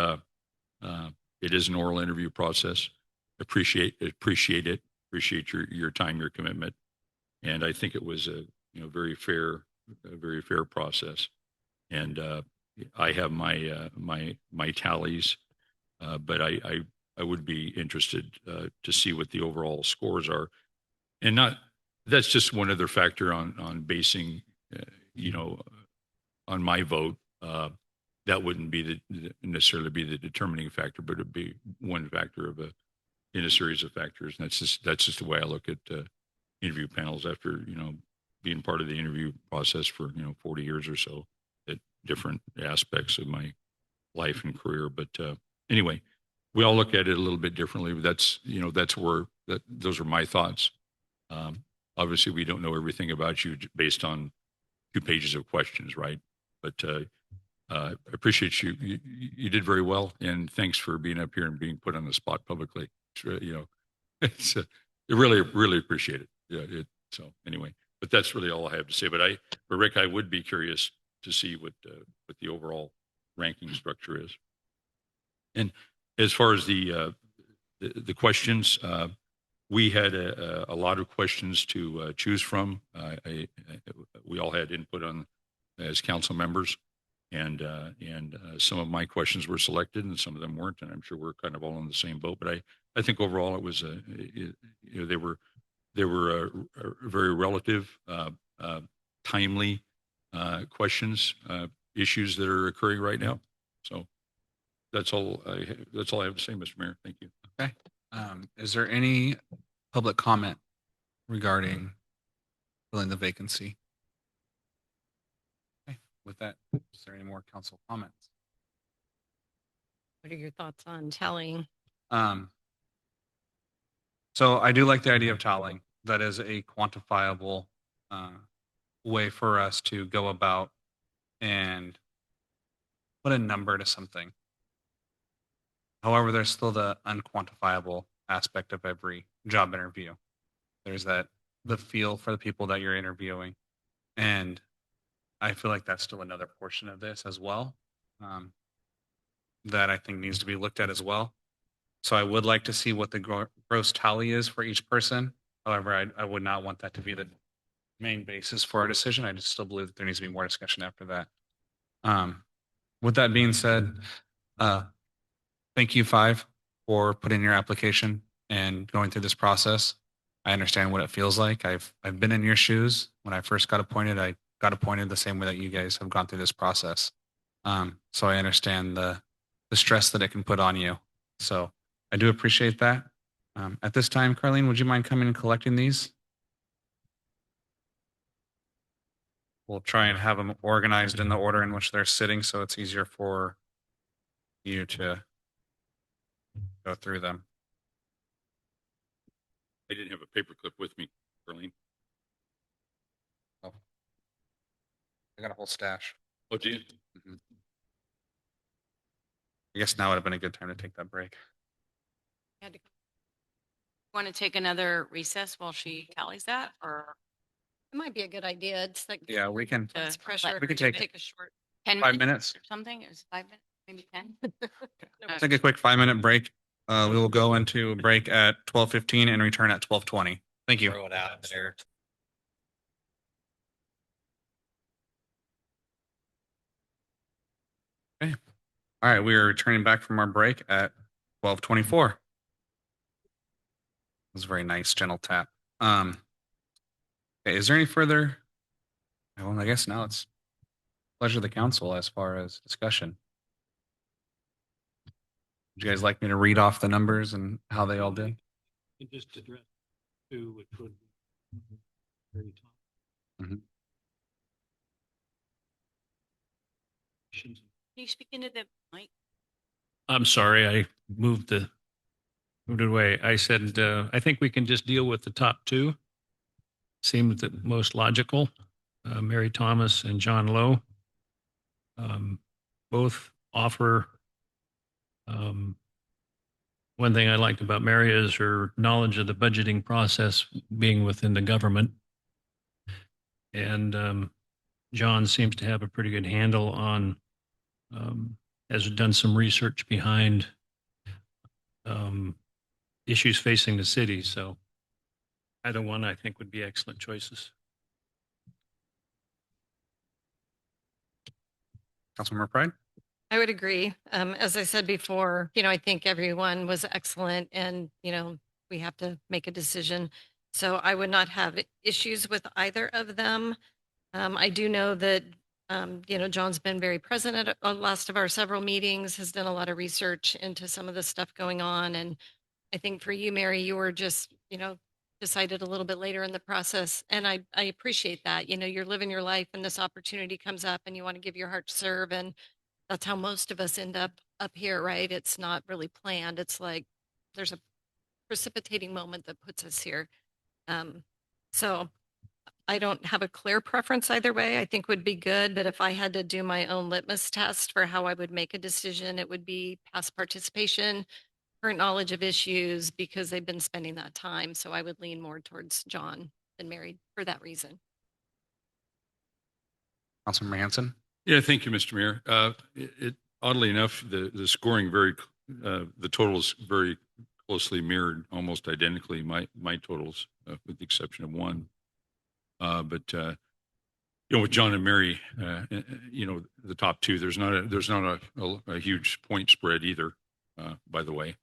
it is an oral interview process. Appreciate it. Appreciate your time, your commitment, and I think it was a very fair process. And I have my tallies, but I would be interested to see what the overall scores are, and that's just one other factor on basing, on my vote. That wouldn't be necessarily be the determining factor, but it'd be one factor in a series of factors. And that's just the way I look at interview panels after being part of the interview process for 40 years or so at different aspects of my life and career. But anyway, we all look at it a little bit differently. That's those are my thoughts. Obviously, we don't know everything about you based on 2 pages of questions, right? But I appreciate you. You did very well, and thanks for being up here and being put on the spot publicly. It's really appreciate it. Yeah. So anyway, but that's really all I have to say. But Rick, I would be curious to see what the overall ranking structure is. And as far as the questions, we had a lot of questions to choose from. We all had input on as council members, and some of my questions were selected, and some of them weren't. And I'm sure we're kind of all in the same boat. But I think overall it was they were very relative, timely questions, issues that are occurring right now. So that's all I have to say, Mr. Mayor. Thank you. Okay. Is there any public comment regarding filling the vacancy? Okay. With that, is there any more council comments? What are your thoughts on tallying? So I do like the idea of tallying. That is a quantifiable way for us to go about and put a number to something. However, there's still the unquantifiable aspect of every job interview. There's the feel for the people that you're interviewing. And I feel like that's still another portion of this as well, that I think needs to be looked at as well. So I would like to see what the gross tally is for each person. However, I would not want that to be the main basis for our decision. I just still believe that there needs to be more discussion after that. With that being said, thank you, Five, for putting your application and going through this process. I understand what it feels like. I've been in your shoes. When I first got appointed, I got appointed the same way that you guys have gone through this process. So I understand the stress that it can put on you. So I do appreciate that. At this time, Carlene, would you mind coming and collecting these? We'll try and have them organized in the order in which they're sitting, so it's easier for you to go through them. I didn't have a paperclip with me, Darlene. Oh, I got a whole stash. Oh, do you? Mhm. I guess now would have been a good time to take that break. Want to take another recess while she tallies that, or It might be a good idea. It's like Yeah, we can. less pressure. we can to take- a short. 10 5 minutes minutes. or something? It was 5 minutes, maybe 10? Let's take a quick 5-minute break. We will go into a break at 12:15 and return at 12:20. Thank you. Throw it out there. All right, we are returning back from our break at 12:24. It was a very nice, gentle tap. Okay, is there any further? Well, I guess now it's pleasure of the council as far as discussion. Would you guys like me to read off the numbers and how they all did? And just address two, which would be very top. Mhm. Can you speak into the mic? I'm sorry, I moved it away. I said, I think we can just deal with the top two. Seems the most logical. Mary Thomas and John Lowe. Both offer, one thing I liked about Mary is her knowledge of the budgeting process being within the government. And John seems to have a pretty good handle on, has done some research behind issues facing the city. So either one I think would be excellent choices. Councilmember Pride? I would agree. As I said before, I think everyone was excellent and, we have to make a decision. So I would not have issues with either of them. I do know that, John's been very present at a last of our several meetings, has done a lot of research into some of the stuff going on. And I think for you, Mary, you were just, decided a little bit later in the process. And I appreciate that. You're living your life and this opportunity comes up and you want to give your heart to serve. And that's how most of us end up here, right? It's not really planned. It's like there's a precipitating moment that puts us here. So I don't have a clear preference either way. I think would be good, but if I had to do my own litmus test for how I would make a decision, it would be past participation, current knowledge of issues, because they've been spending that time. So I would lean more towards John than Mary for that reason. Councilmember Hanson? Yeah, thank you, Mr. Mayor. Oddly enough, the scoring the totals very closely mirrored, almost identically my totals, with the exception of one. But with John and Mary, the top two, there's not a huge point spread either, by the way.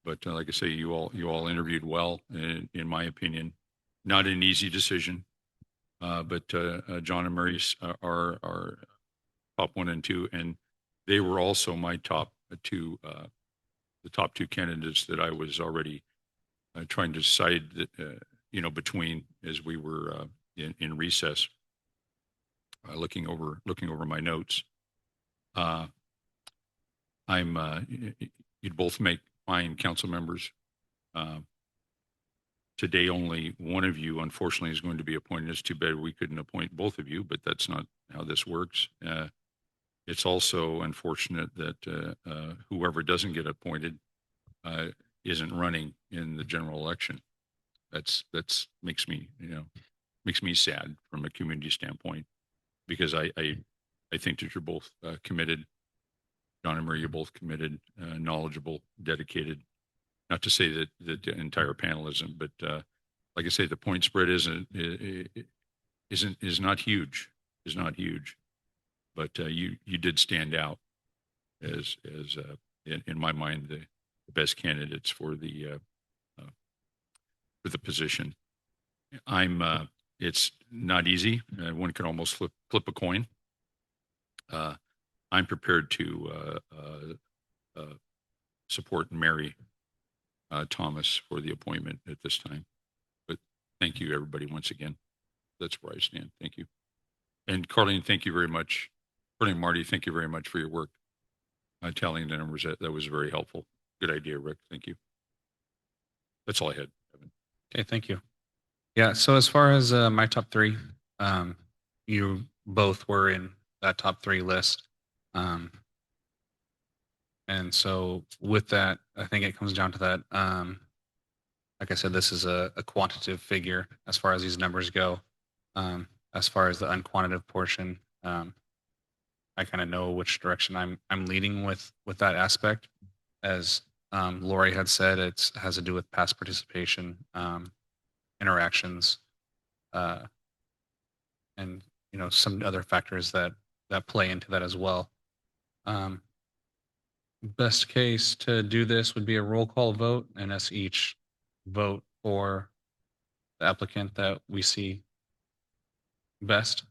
But like I say, you all interviewed well, in my opinion. Not an easy decision, but John and Mary are top 1 and 2, and they were also my top two, the top two candidates that I was already trying to decide that, between as we were in recess, looking over my notes. You'd both make fine council members. Today, only one of you, unfortunately, is going to be appointed. It's too bad we couldn't appoint both of you, but that's not how this works. It's also unfortunate that whoever doesn't get appointed isn't running in the general election. That's makes me sad from a community standpoint, because I think that you're both committed. John and Mary, you're both committed, knowledgeable, dedicated. Not to say that the entire panel isn't, but like I say, the point spread is not huge. Is not huge, but you did stand out as in my mind the best candidates for the position. It's not easy. One can almost flip a coin. I'm prepared to support Mary Thomas for the appointment at this time. But thank you, everybody, once again. That's where I stand. Thank you. And Carlene, thank you very much. Carlene and Marty, thank you very much for your work tallying the numbers. That was very helpful. Good idea, Rick. Thank you. That's all I had, Evan. Okay, thank you. Yeah, so as far as my top three, you both were in that top 3 list. And so with that, I think it comes down to that. Like I said, this is a quantitative figure as far as these numbers go. As far as the unquantitative portion, I I kind of know which direction I'm leading with that aspect. As Lori had said, it has to do with past participation, interactions, and some other factors that play into that as well. Best case to do this would be a roll call vote, and us each vote for the applicant that we see best.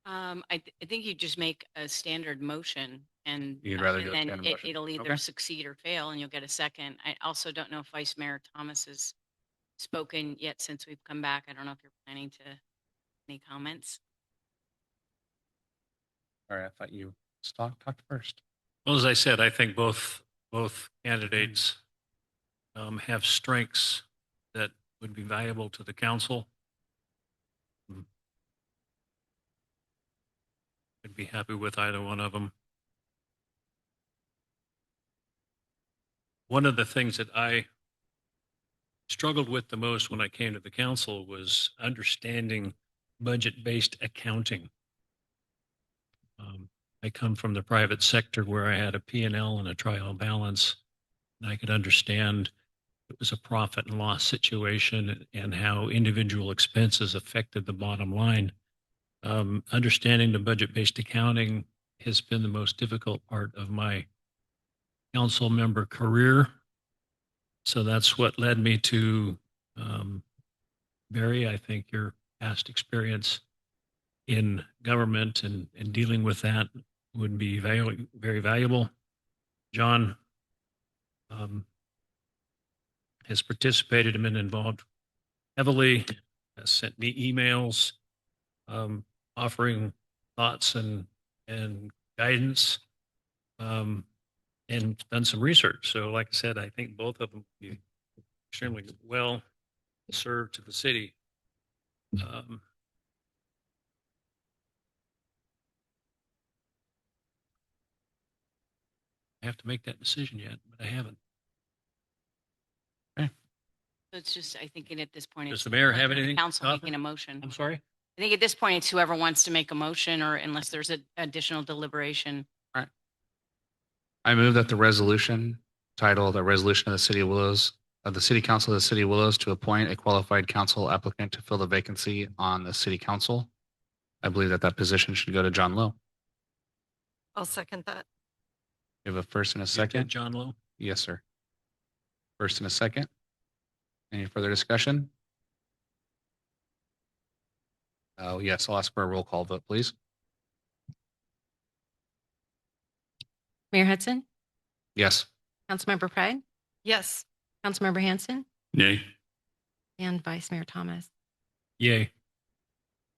I think you just make a standard motion and You'd rather and do a then standard motion. it'll either Okay. succeed or fail and you'll get a second. I also don't know if Vice Mayor Thomas has spoken yet since we've come back. I don't know if you're planning to any comments. All right, I thought you talked first. Well, as I said, I think both candidates have strengths that would be valuable to the council. I'd be happy with either one of them. One of the things that I struggled with the most when I came to the council was understanding budget-based accounting. I come from the private sector where I had a P&L and a trial balance, and I could understand it was a profit and loss situation and how individual expenses affected the bottom line. Understanding the budget-based accounting has been the most difficult part of my council member career. So that's what led me to Barry. I think your past experience in government and dealing with that would be very valuable. John has participated and been involved heavily, has sent me emails offering thoughts and guidance, and done some research. So like I said, I think both of them would be extremely well served to the city. I have to make that decision yet, but I haven't. So it's just, I think at this point, Does it's the mayor have the anything? council to offer? making a motion. I'm sorry? I think at this point, it's whoever wants to make a motion or unless there's an additional deliberation. I move that the resolution titled "A Resolution of the City of Willows of the City Council of the City of Willows to appoint a qualified council applicant to fill the vacancy on the city council." I believe that position should go to John Lowe. I'll second that. You have a first and a You did, second? John Lowe? Yes, sir. First and a second. Any further discussion? Oh, yes, I'll ask for a roll call vote, please. Mayor Hudson, Yes. Councilmember Pride, Yes. Councilmember Hanson, Nay. and Vice Mayor Thomas. Yay.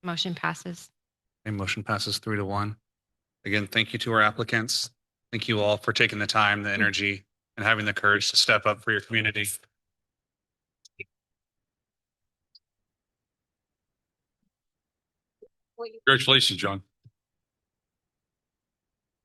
Motion passes. A motion passes 3-1. Again, thank you to our applicants. Thank you all for taking the time, the energy, and having the courage to step up for your community. Congratulations, John.